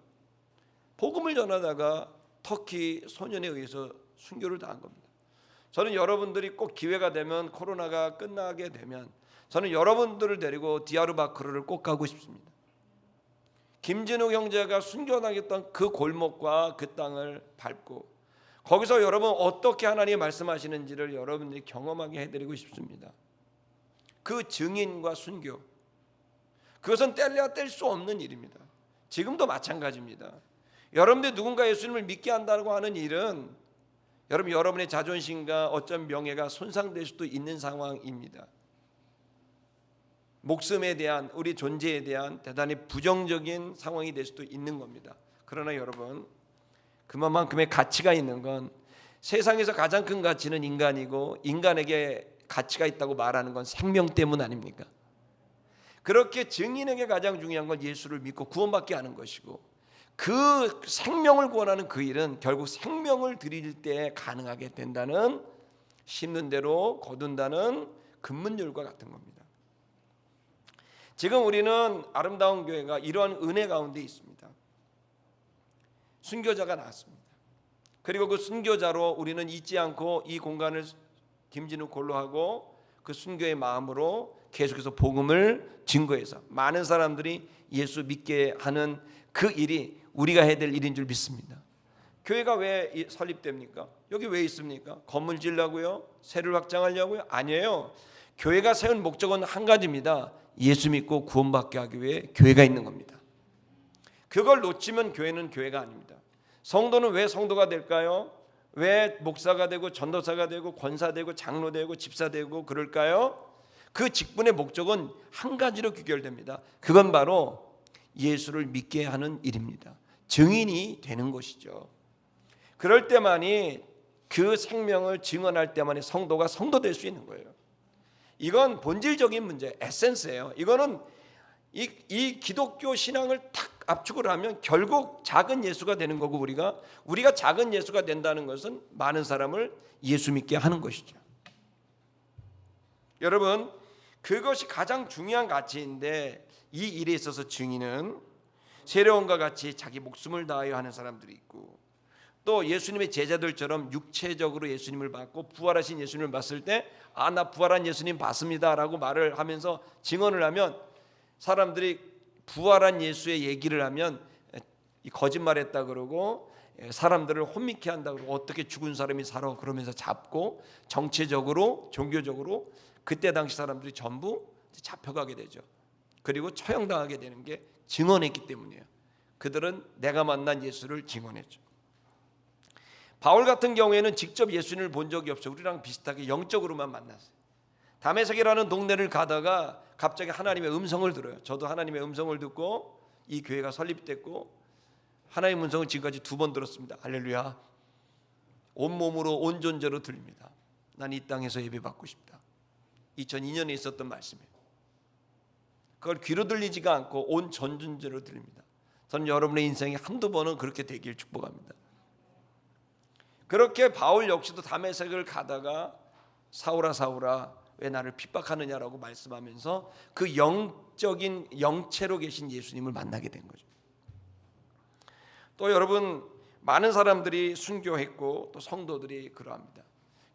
복음을 전하다가 터키 소년에 의해서 순교를 당한 겁니다. 저는 여러분들이 꼭 기회가 되면 코로나가 끝나게 되면 저는 여러분들을 데리고 디야르바크르를 꼭 가고 싶습니다. 김진욱 형제가 순교당했던 그 골목과 그 땅을 밟고 거기서 여러분 어떻게 하나님이 말씀하시는지를 여러분들이 경험하게 해드리고 싶습니다. 그 증인과 순교, 그것은 뗄래야 뗄 수 없는 일입니다. 지금도 마찬가지입니다. 여러분들이 누군가 예수님을 믿게 한다고 하는 일은 여러분의 자존심과 어떤 명예가 손상될 수도 있는 상황입니다. 목숨에 대한 우리 존재에 대한 대단히 부정적인 상황이 될 수도 있는 겁니다. 그러나 여러분 그만큼의 가치가 있는 건 세상에서 가장 큰 가치는 인간이고 인간에게 가치가 있다고 말하는 건 생명 때문 아닙니까? 그렇게 증인에게 가장 중요한 건 예수를 믿고 구원받게 하는 것이고 그 생명을 구원하는 그 일은 결국 생명을 드릴 때 가능하게 된다는 심는 대로 거둔다는 근문율과 같은 겁니다. 지금 우리는 아름다운 교회가 이러한 은혜 가운데 있습니다. 순교자가 나왔습니다. 그리고 그 순교자로 우리는 잊지 않고 이 공간을 김진우 골로하고 그 순교의 마음으로 계속해서 복음을 증거해서 많은 사람들이 예수 믿게 하는 그 일이 우리가 해야 될 일인 줄 믿습니다. 교회가 왜 설립됩니까? 여기 왜 있습니까? 건물 지으려고요? 세를 확장하려고요? 아니에요. 교회가 세운 목적은 한 가지입니다. 예수 믿고 구원받게 하기 위해 교회가 있는 겁니다. 그걸 놓치면 교회는 교회가 아닙니다. 성도는 왜 성도가 될까요? 왜 목사가 되고 전도사가 되고 권사 되고 장로 되고 집사 되고 그럴까요? 그 직분의 목적은 한 가지로 귀결됩니다. 그건 바로 예수를 믿게 하는 일입니다. 증인이 되는 것이죠. 그럴 때만이 그 생명을 증언할 때만이 성도가 성도 될 수 있는 거예요. 이건 본질적인 문제, 에센스예요. 이거는 이 기독교 신앙을 탁 압축을 하면 결국 작은 예수가 되는 거고 우리가 작은 예수가 된다는 것은 많은 사람을 예수 믿게 하는 것이죠. 여러분, 그것이 가장 중요한 가치인데 이 일에 있어서 증인은 세례원과 같이 자기 목숨을 다하여 하는 사람들이 있고 또 예수님의 제자들처럼 육체적으로 예수님을 받고 부활하신 예수님을 봤을 때 나 부활한 예수님 봤습니다 라고 말을 하면서 증언을 하면 사람들이 부활한 예수의 얘기를 하면 거짓말했다 그러고 사람들을 혼미케 한다 그러고 어떻게 죽은 사람이 살아 그러면서 잡고 정체적으로 종교적으로 그때 당시 사람들이 전부 잡혀가게 되죠. 그리고 처형당하게 되는 게 증언했기 때문이에요. 그들은 내가 만난 예수를 증언했죠. 바울 같은 경우에는 직접 예수님을 본 적이 없어요. 우리랑 비슷하게 영적으로만 만났어요. 다메섹이라는 동네를 가다가 갑자기 하나님의 음성을 들어요. 저도 하나님의 음성을 듣고 이 교회가 설립됐고 하나님의 음성을 지금까지 2번 들었습니다. 할렐루야. 온몸으로 온 존재로 들립니다. 난 이 땅에서 예배받고 싶다. 2002년에 있었던 말씀이에요. 그걸 귀로 들리지가 않고 온 전 존재로 들립니다. 저는 여러분의 인생에 한두 번은 그렇게 되길 축복합니다. 그렇게 바울 역시도 다메섹을 가다가 사울아 사울아 왜 나를 핍박하느냐라고 말씀하면서 그 영적인 영체로 계신 예수님을 만나게 된 거죠. 또 여러분 많은 사람들이 순교했고 또 성도들이 그러합니다.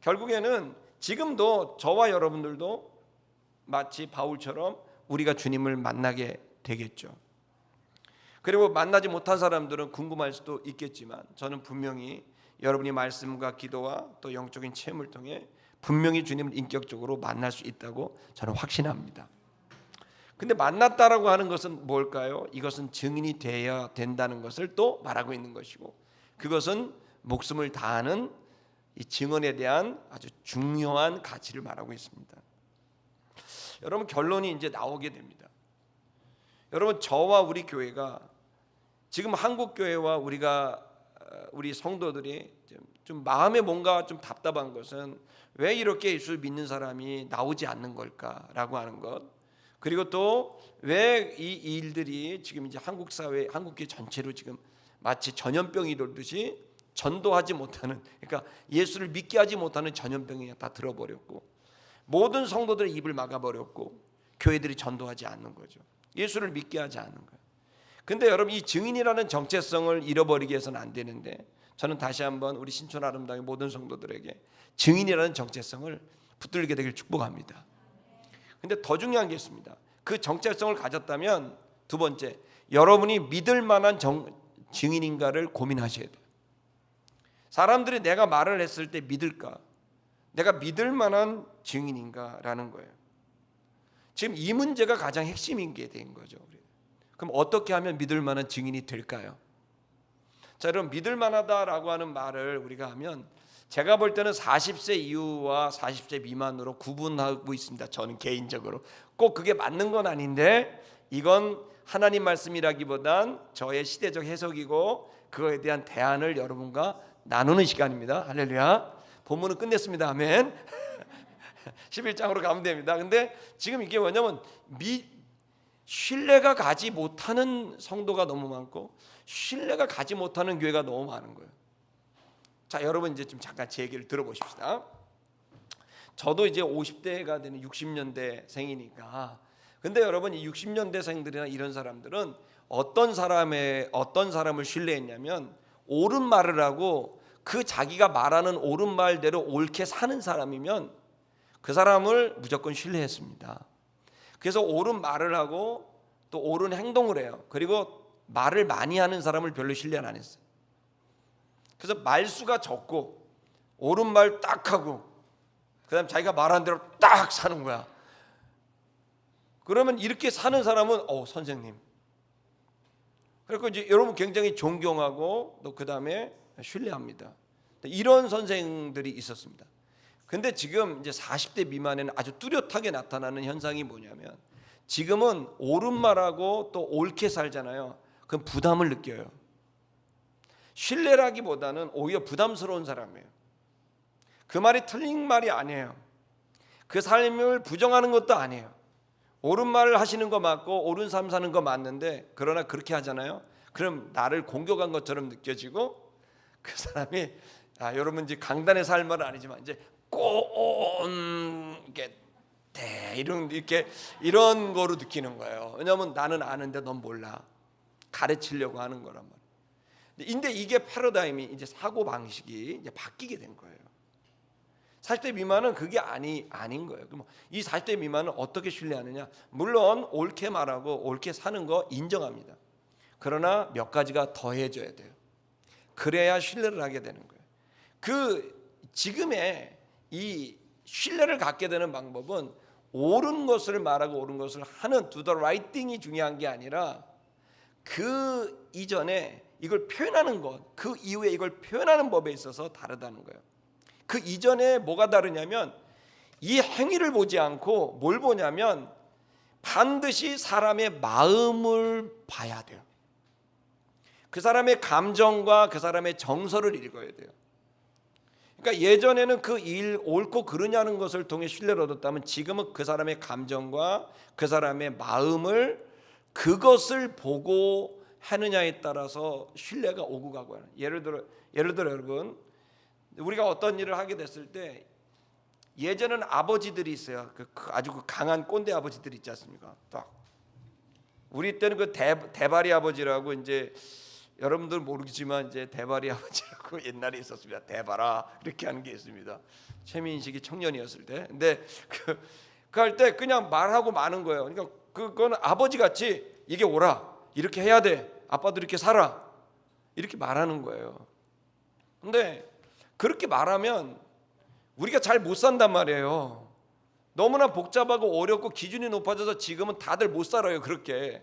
결국에는 지금도 저와 여러분들도 마치 바울처럼 우리가 주님을 만나게 되겠죠. 그리고 만나지 못한 사람들은 궁금할 수도 있겠지만 저는 분명히 여러분이 말씀과 기도와 또 영적인 체험을 통해 분명히 주님을 인격적으로 만날 수 있다고 저는 확신합니다. 근데 만났다라고 하는 것은 뭘까요? 이것은 증인이 되어야 된다는 것을 또 말하고 있는 것이고 그것은 목숨을 다하는 이 증언에 대한 아주 중요한 가치를 말하고 있습니다. 여러분 결론이 이제 나오게 됩니다. 여러분 저와 우리 교회가 지금 한국 교회와 우리 성도들이 좀 마음에 뭔가 좀 답답한 것은 왜 이렇게 예수를 믿는 사람이 나오지 않는 걸까라고 하는 것. 그리고 또 왜 이 일들이 지금 이제 한국 사회, 한국교회 전체로 지금 마치 전염병이 돌듯이 전도하지 못하는, 그러니까 예수를 믿게 하지 못하는 전염병이 다 들어버렸고 모든 성도들의 입을 막아버렸고 교회들이 전도하지 않는 거죠. 예수를 믿게 하지 않는 거예요. 근데 여러분 이 증인이라는 정체성을 잃어버리게 해서는 안 되는데 저는 다시 한번 우리 신촌 아름다움의 모든 성도들에게 증인이라는 정체성을 붙들게 되길 축복합니다. 근데 더 중요한 게 있습니다. 그 정체성을 가졌다면 두 번째, 여러분이 믿을 만한 증인인가를 고민하셔야 돼요. 사람들이 내가 말을 했을 때 믿을까? 내가 믿을 만한 증인인가라는 거예요. 지금 이 문제가 가장 핵심인 게 된 거죠. 그럼 어떻게 하면 믿을 만한 증인이 될까요? 자, 여러분 믿을 만하다라고 하는 말을 우리가 하면 제가 볼 때는 40세 이후와 40세 미만으로 구분하고 있습니다. 저는 개인적으로 꼭 그게 맞는 건 아닌데 이건 하나님 말씀이라기보단 저의 시대적 해석이고 그거에 대한 대안을 여러분과 나누는 시간입니다. 할렐루야. 본문은 끝냈습니다. 아멘. 11장으로 가면 됩니다. 근데 지금 이게 뭐냐면 신뢰가 가지 못하는 성도가 너무 많고 신뢰가 가지 못하는 교회가 너무 많은 거예요. 자, 여러분 이제 좀 잠깐 제 얘기를 들어보십시다. 저도 이제 50대가 되는 60년대생이니까. 근데 여러분 이 60년대생들이나 이런 사람들은 어떤 사람을 신뢰했냐면 옳은 말을 하고 그 자기가 말하는 옳은 말대로 옳게 사는 사람이면 그 사람을 무조건 신뢰했습니다. 그래서 옳은 말을 하고 또 옳은 행동을 해요. 그리고 말을 많이 하는 사람을 별로 신뢰는 안 했어요. 그래서 말수가 적고 옳은 말 딱 하고 그다음 자기가 말한 대로 딱 사는 거야. 그러면 이렇게 사는 사람은 선생님. 그리고 이제 여러분 굉장히 존경하고 또 그다음에 신뢰합니다. 이런 선생들이 있었습니다. 근데 지금 이제 40대 미만에는 아주 뚜렷하게 나타나는 현상이 뭐냐면 지금은 옳은 말하고 또 옳게 살잖아요. 그럼 부담을 느껴요. 신뢰라기보다는 오히려 부담스러운 사람이에요. 그 말이 틀린 말이 아니에요. 그 삶을 부정하는 것도 아니에요. 옳은 말을 하시는 거 맞고 옳은 삶 사는 거 맞는데 그러나 그렇게 하잖아요. 그럼 나를 공격한 것처럼 느껴지고 그 사람이 여러분 이제 강단에 살 말은 아니지만 이제 이런 거로 느끼는 거예요. 왜냐하면 나는 아는데 넌 몰라. 가르치려고 하는 거란 말이에요. 근데 이게 패러다임이 이제 사고 방식이 이제 바뀌게 된 거예요. 40대 미만은 그게 아닌 거예요. 그럼 이 40대 미만은 어떻게 신뢰하느냐? 물론 옳게 말하고 옳게 사는 거 인정합니다. 그러나 몇 가지가 더해져야 돼요. 그래야 신뢰를 하게 되는 거예요. 지금의 이 신뢰를 갖게 되는 방법은 옳은 것을 말하고 옳은 것을 하는 do the right thing이 중요한 게 아니라 그 이전에 이걸 표현하는 것, 그 이후에 이걸 표현하는 법에 있어서 다르다는 거예요. 그 이전에 뭐가 다르냐면 이 행위를 보지 않고 뭘 보냐면 반드시 사람의 마음을 봐야 돼요. 그 사람의 감정과 그 사람의 정서를 읽어야 돼요. 그러니까 예전에는 그 일 옳고 그르냐는 것을 통해 신뢰를 얻었다면 지금은 그 사람의 감정과 그 사람의 마음을 그것을 보고 하느냐에 따라서 신뢰가 오고 가고 하는. 예를 들어 여러분 우리가 어떤 일을 하게 됐을 때 예전에는 아버지들이 있어요. 아주 강한 꼰대 아버지들이 있지 않습니까? 딱 우리 때는 그 대바리 아버지라고 이제 여러분들 모르겠지만 이제 대바리 아버지라고 옛날에 있었습니다. 대바라 이렇게 하는 게 있습니다. 최민식이 청년이었을 때. 근데 그 할 때 그냥 말하고 마는 거예요. 그러니까 그건 아버지 같이 이게 옳아. 이렇게 해야 돼. 아빠도 이렇게 살아. 이렇게 말하는 거예요. 근데 그렇게 말하면 우리가 잘 못 산단 말이에요. 너무나 복잡하고 어렵고 기준이 높아져서 지금은 다들 못 살아요. 그렇게.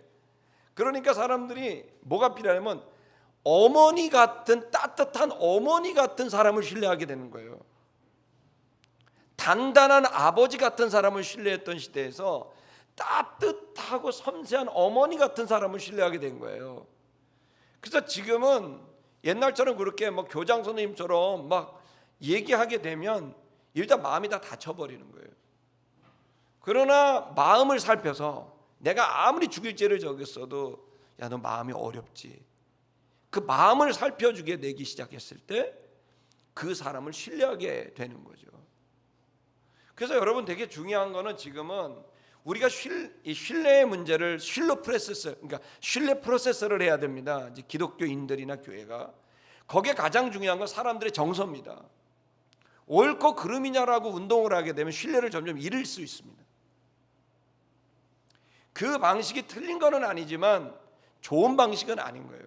그러니까 사람들이 뭐가 필요하냐면 어머니 같은 따뜻한 어머니 같은 사람을 신뢰하게 되는 거예요. 단단한 아버지 같은 사람을 신뢰했던 시대에서 따뜻하고 섬세한 어머니 같은 사람을 신뢰하게 된 거예요. 그래서 지금은 옛날처럼 그렇게 뭐 교장 선생님처럼 막 얘기하게 되면 일단 마음이 다 닫혀버리는 거예요. 그러나 마음을 살펴서 내가 아무리 죽일 죄를 저겼어도 야, 너 마음이 어렵지. 그 마음을 살펴주게 되기 시작했을 때 그 사람을 신뢰하게 되는 거죠. 그래서 여러분 되게 중요한 거는 지금은 우리가 이 신뢰의 문제를 그러니까 신뢰 프로세서를 해야 됩니다. 이제 기독교인들이나 교회가 거기에 가장 중요한 건 사람들의 정서입니다. 옳고 그름이냐라고 운동을 하게 되면 신뢰를 점점 잃을 수 있습니다. 그 방식이 틀린 거는 아니지만 좋은 방식은 아닌 거예요.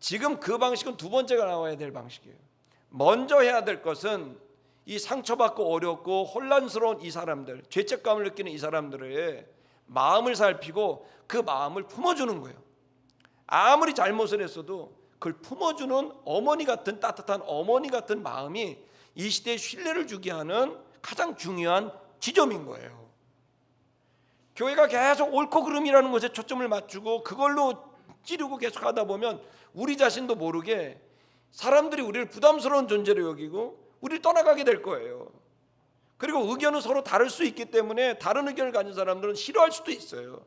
지금 그 방식은 두 번째가 나와야 될 방식이에요. 먼저 해야 될 것은 이 상처받고 어렵고 혼란스러운 이 사람들, 죄책감을 느끼는 이 사람들의 마음을 살피고 그 마음을 품어주는 거예요. 아무리 잘못을 했어도 그걸 품어주는 어머니 같은 따뜻한 어머니 같은 마음이 이 시대에 신뢰를 주게 하는 가장 중요한 지점인 거예요. 교회가 계속 옳고 그름이라는 것에 초점을 맞추고 그걸로 찌르고 계속 하다 보면 우리 자신도 모르게 사람들이 우리를 부담스러운 존재로 여기고 우리를 떠나가게 될 거예요. 그리고 의견은 서로 다를 수 있기 때문에 다른 의견을 가진 사람들은 싫어할 수도 있어요.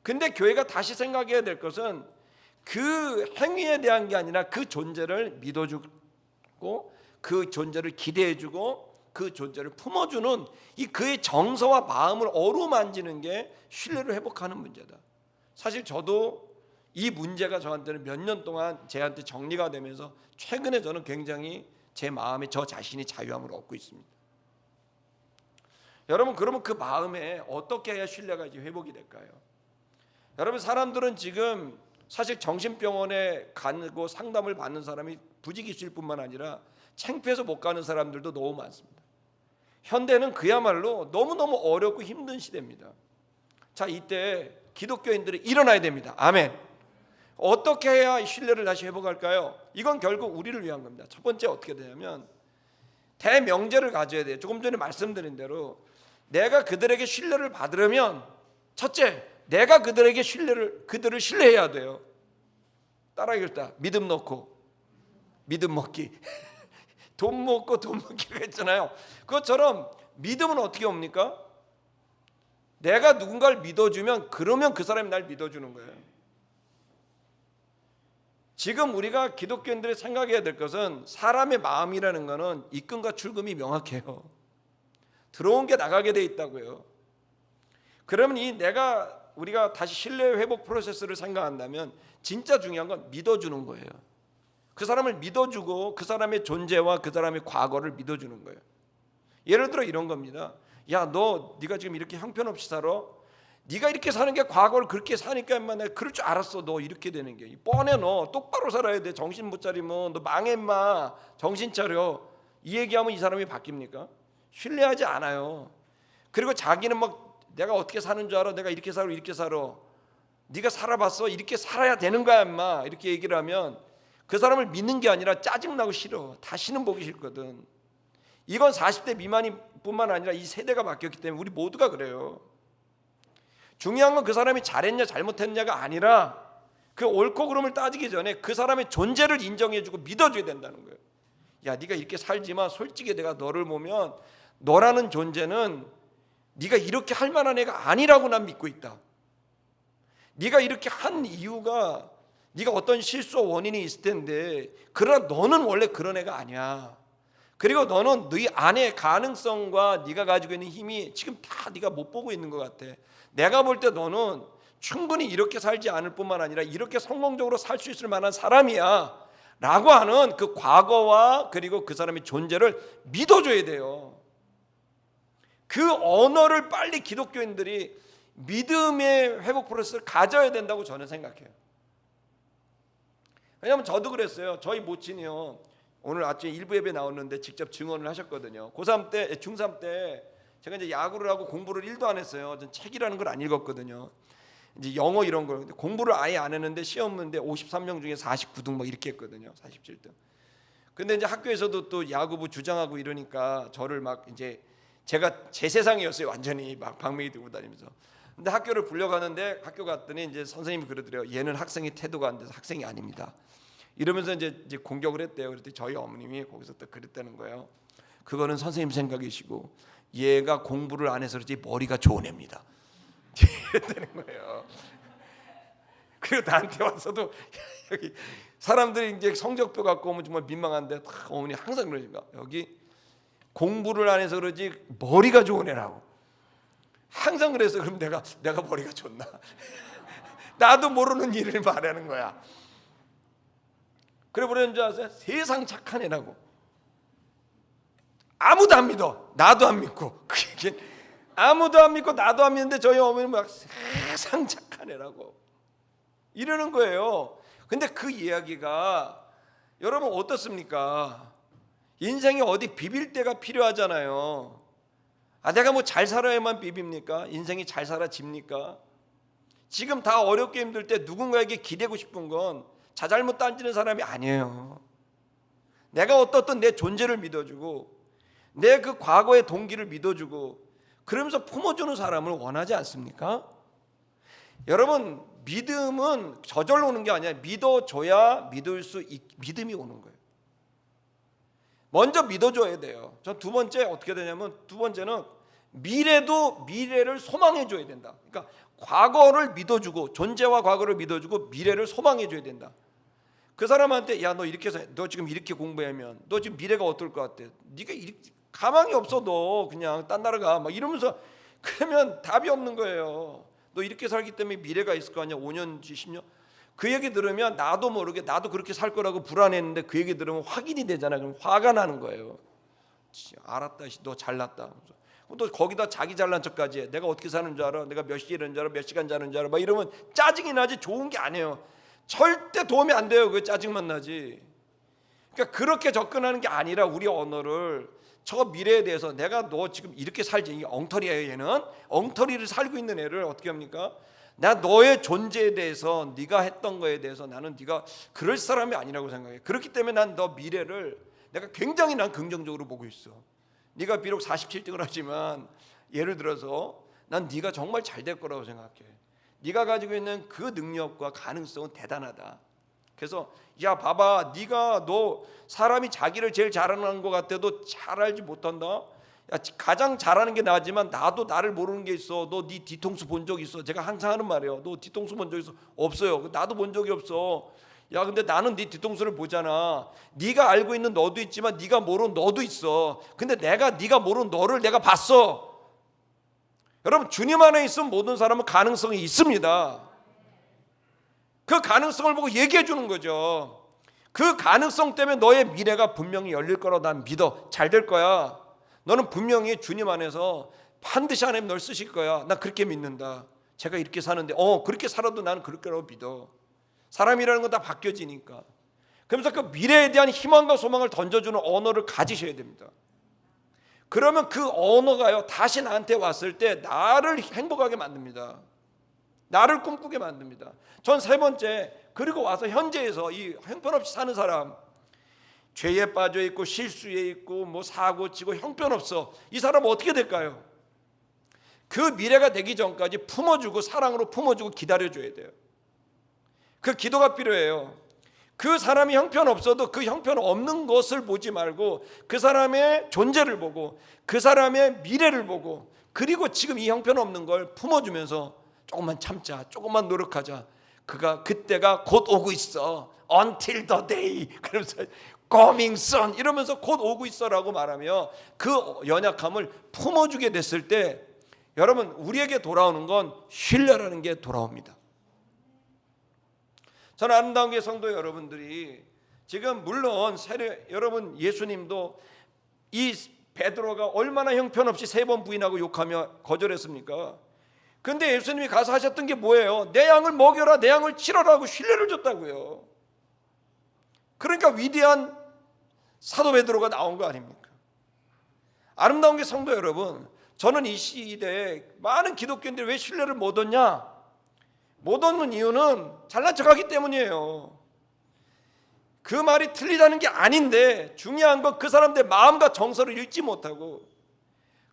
근데 교회가 다시 생각해야 될 것은 그 행위에 대한 게 아니라 그 존재를 믿어주고 그 존재를 기대해주고 그 존재를 품어주는 이 그의 정서와 마음을 어루만지는 게 신뢰를 회복하는 문제다. 사실 저도 이 문제가 저한테는 몇 년 동안 제한테 정리가 되면서 최근에 저는 굉장히 제 마음에 저 자신이 자유함을 얻고 있습니다. 여러분, 그러면 그 마음에 어떻게 해야 신뢰가 이제 회복이 될까요? 여러분, 사람들은 지금 사실 정신병원에 가고 상담을 받는 사람이 부지기수일 뿐만 아니라 창피해서 못 가는 사람들도 너무 많습니다. 현대는 그야말로 너무너무 어렵고 힘든 시대입니다. 자, 이때 기독교인들이 일어나야 됩니다. 아멘. 어떻게 해야 신뢰를 다시 회복할까요? 이건 결국 우리를 위한 겁니다. 첫 번째 어떻게 되냐면 대명제를 가져야 돼요. 조금 전에 말씀드린 대로 내가 그들에게 신뢰를 받으려면 첫째, 내가 그들을 신뢰해야 돼요. 따라 읽다. 믿음 놓고 믿음 먹기. 돈 먹고 돈 먹기가 있잖아요. 그것처럼 믿음은 어떻게 옵니까? 내가 누군가를 믿어주면 그러면 그 사람이 날 믿어주는 거예요. 지금 우리가 기독교인들이 생각해야 될 것은 사람의 마음이라는 것은 입금과 출금이 명확해요. 들어온 게 나가게 돼 있다고요. 그러면 우리가 다시 신뢰 회복 프로세스를 생각한다면 진짜 중요한 건 믿어주는 거예요. 그 사람을 믿어주고 그 사람의 존재와 그 사람의 과거를 믿어주는 거예요. 예를 들어 이런 겁니다. 야, 네가 지금 이렇게 형편없이 살아? 네가 이렇게 사는 게 과거를 그렇게 사니까 인마 내가 그럴 줄 알았어. 너 이렇게 되는 게 뻔해. 너 똑바로 살아야 돼. 정신 못 차리면 너 망해 인마. 정신 차려. 이 얘기하면 이 사람이 바뀝니까? 신뢰하지 않아요. 그리고 자기는 막 내가 어떻게 사는 줄 알아? 내가 이렇게 살아 이렇게 살아. 네가 살아봤어? 이렇게 살아야 되는 거야 인마. 이렇게 얘기를 하면 그 사람을 믿는 게 아니라 짜증나고 싫어. 다시는 보기 싫거든. 이건 40대 미만이 뿐만 아니라 이 세대가 바뀌었기 때문에 우리 모두가 그래요. 중요한 건 그 사람이 잘했냐 잘못했냐가 아니라 그 옳고 그름을 따지기 전에 그 사람의 존재를 인정해주고 믿어줘야 된다는 거예요. 야, 네가 이렇게 살지만 솔직히 내가 너를 보면 너라는 존재는 네가 이렇게 할 만한 애가 아니라고 난 믿고 있다. 네가 이렇게 한 이유가 네가 어떤 실수와 원인이 있을 텐데 그러나 너는 원래 그런 애가 아니야. 그리고 너는 네 안의 가능성과 네가 가지고 있는 힘이 지금 다 네가 못 보고 있는 것 같아. 내가 볼 때 너는 충분히 이렇게 살지 않을 뿐만 아니라 이렇게 성공적으로 살 수 있을 만한 사람이야 라고 하는 그 과거와 그리고 그 사람의 존재를 믿어줘야 돼요. 그 언어를 빨리 기독교인들이 믿음의 회복 프로세스를 가져야 된다고 저는 생각해요. 왜냐하면 저도 그랬어요. 저희 모친이요, 오늘 아침에 일부 예배 나왔는데 직접 증언을 하셨거든요. 고3 때, 중3 때 제가 이제 야구를 하고 공부를 1도 안 했어요. 전 책이라는 걸 안 읽었거든요. 이제 영어 이런 걸. 공부를 아예 안 했는데 시험 문제 53명 중에 49등 막 이렇게 했거든요. 47등. 근데 이제 학교에서도 또 야구부 주장하고 이러니까 저를 막 이제 제가 제 세상이었어요. 완전히 막 방망이 들고 다니면서. 근데 학교를 불려가는데 학교 갔더니 이제 선생님이 그러더래요. 얘는 학생이 태도가 안 돼서 학생이 아닙니다. 이러면서 이제 공격을 했대요. 그랬더니 저희 어머님이 거기서 또 그랬다는 거예요. 그거는 선생님 생각이시고 얘가 공부를 안 해서 그렇지 머리가 좋은 애입니다. 이랬다는 거예요. 그리고 나한테 와서도 여기 사람들이 이제 성적표 갖고 오면 정말 민망한데 어머니 항상 그러니까 여기 공부를 안 해서 그러지 머리가 좋은 애라고 항상 그래서. 그럼 내가 머리가 좋나? 나도 모르는 일을 말하는 거야. 그래 버리는 줄 아세요? 세상 착한 애라고. 아무도 안 믿어. 나도 안 믿고. 아무도 안 믿고 나도 안 믿는데 저희 어머니는 막 세상 착한 애라고 이러는 거예요. 근데 그 이야기가 여러분 어떻습니까? 인생에 어디 비빌 때가 필요하잖아요. 내가 뭐 잘 살아야만 비빕니까? 인생이 잘 살아집니까? 지금 다 어렵게 힘들 때 누군가에게 기대고 싶은 건 자잘못 딴지는 사람이 아니에요. 내가 어떻든 내 존재를 믿어주고 내 그 과거의 동기를 믿어주고 그러면서 품어주는 사람을 원하지 않습니까? 여러분, 믿음은 저절로 오는 게 아니라 믿어줘야 믿음이 오는 거예요. 먼저 믿어줘야 돼요. 전 두 번째 어떻게 되냐면 두 번째는 미래를 소망해줘야 된다. 그러니까 과거를 믿어주고 존재와 과거를 믿어주고 미래를 소망해줘야 된다. 그 사람한테 야, 너 이렇게 해서 너 지금 이렇게 공부하면 너 지금 미래가 어떨 것 같아? 네가 이렇게 가망이 없어. 너 그냥 딴 나라 가 막 이러면서 그러면 답이 없는 거예요. 너 이렇게 살기 때문에 미래가 있을 거 아니야. 5년 뒤 10년. 그 얘기 들으면 나도 모르게 나도 그렇게 살 거라고 불안했는데 그 얘기 들으면 확인이 되잖아. 그럼 화가 나는 거예요. 알았다, 너 잘났다. 또 거기다 자기 잘난 척까지 해. 내가 어떻게 사는 줄 알아? 내가 몇 시에 일하는 줄 알아? 몇 시간 자는 줄 알아? 막 이러면 짜증이 나지 좋은 게 아니에요. 절대 도움이 안 돼요. 그 짜증만 나지. 그러니까 그렇게 접근하는 게 아니라 우리 언어를 저 미래에 대해서 내가 너 지금 이렇게 살지, 이게 엉터리예요. 얘는 엉터리를 살고 있는 애를 어떻게 합니까? 나 너의 존재에 대해서 네가 했던 거에 대해서 나는 네가 그럴 사람이 아니라고 생각해. 그렇기 때문에 난 너 미래를 내가 굉장히 난 긍정적으로 보고 있어. 네가 비록 47등을 하지만 예를 들어서 난 네가 정말 잘 될 거라고 생각해. 네가 가지고 있는 그 능력과 가능성은 대단하다. 그래서 야 봐봐, 네가 너 사람이 자기를 제일 잘하는 것 같아도 잘 알지 못한다. 야, 가장 잘하는 게 나지만 나도 나를 모르는 게 있어. 너 네 뒤통수 본 적 있어? 제가 항상 하는 말이에요. 너 뒤통수 본 적 있어? 없어요. 나도 본 적이 없어. 야 근데 나는 네 뒤통수를 보잖아. 네가 알고 있는 너도 있지만 네가 모르는 너도 있어. 근데 내가 네가 모르는 너를 내가 봤어. 여러분, 주님 안에 있으면 모든 사람은 가능성이 있습니다. 그 가능성을 보고 얘기해 주는 거죠. 그 가능성 때문에 너의 미래가 분명히 열릴 거라고 난 믿어. 잘 될 거야. 너는 분명히 주님 안에서 반드시 하나님 널 쓰실 거야. 나 그렇게 믿는다. 제가 이렇게 사는데 그렇게 살아도 나는 그럴 거라고 믿어. 사람이라는 건 다 바뀌어지니까. 그러면서 그 미래에 대한 희망과 소망을 던져주는 언어를 가지셔야 됩니다. 그러면 그 언어가요 다시 나한테 왔을 때 나를 행복하게 만듭니다. 나를 꿈꾸게 만듭니다. 전 세 번째, 그리고 와서 현재에서 이 형편없이 사는 사람, 죄에 빠져 있고 실수에 있고 뭐 사고 치고 형편없어. 이 사람은 어떻게 될까요? 그 미래가 되기 전까지 품어주고 사랑으로 품어주고 기다려줘야 돼요. 그 기도가 필요해요. 그 사람이 형편없어도 그 형편없는 것을 보지 말고 그 사람의 존재를 보고 그 사람의 미래를 보고 그리고 지금 이 형편없는 걸 품어주면서 조금만 참자, 조금만 노력하자. 그때가 곧 오고 있어. Until the day. 그러면서 coming soon 이러면서 곧 오고 있어라고 말하며 그 연약함을 품어주게 됐을 때 여러분, 우리에게 돌아오는 건 신뢰라는 게 돌아옵니다. 저는 아름다운 게 성도 여러분들이 지금 물론 여러분 예수님도 이 베드로가 얼마나 형편없이 3번 부인하고 욕하며 거절했습니까? 근데 예수님이 가서 하셨던 게 뭐예요? 내 양을 먹여라, 내 양을 치러라고 신뢰를 줬다고요. 그러니까 위대한 사도 베드로가 나온 거 아닙니까? 아름다운 게 성도 여러분, 저는 이 시대에 많은 기독교인들이 왜 신뢰를 못 얻냐? 못 얻는 이유는 잘난 척하기 때문이에요. 그 말이 틀리다는 게 아닌데 중요한 건 그 사람들의 마음과 정서를 읽지 못하고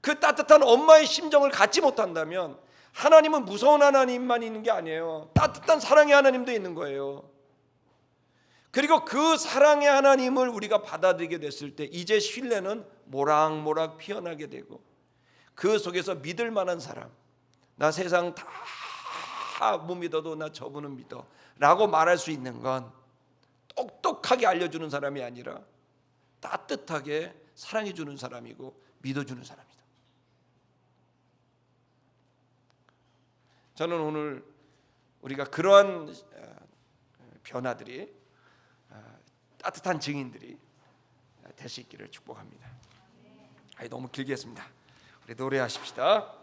그 따뜻한 엄마의 심정을 갖지 못한다면 하나님은 무서운 하나님만 있는 게 아니에요. 따뜻한 사랑의 하나님도 있는 거예요. 그리고 그 사랑의 하나님을 우리가 받아들이게 됐을 때 이제 신뢰는 모락모락 피어나게 되고 그 속에서 믿을 만한 사람, 나 세상 다 못 믿어도 나 저분은 믿어 라고 말할 수 있는 건 똑똑하게 알려주는 사람이 아니라 따뜻하게 사랑해주는 사람이고 믿어주는 사람이다. 저는 오늘 우리가 그러한 변화들이 따뜻한 증인들이 될 수 있기를 축복합니다. 너무 길게 했습니다. 우리 노래하십시다.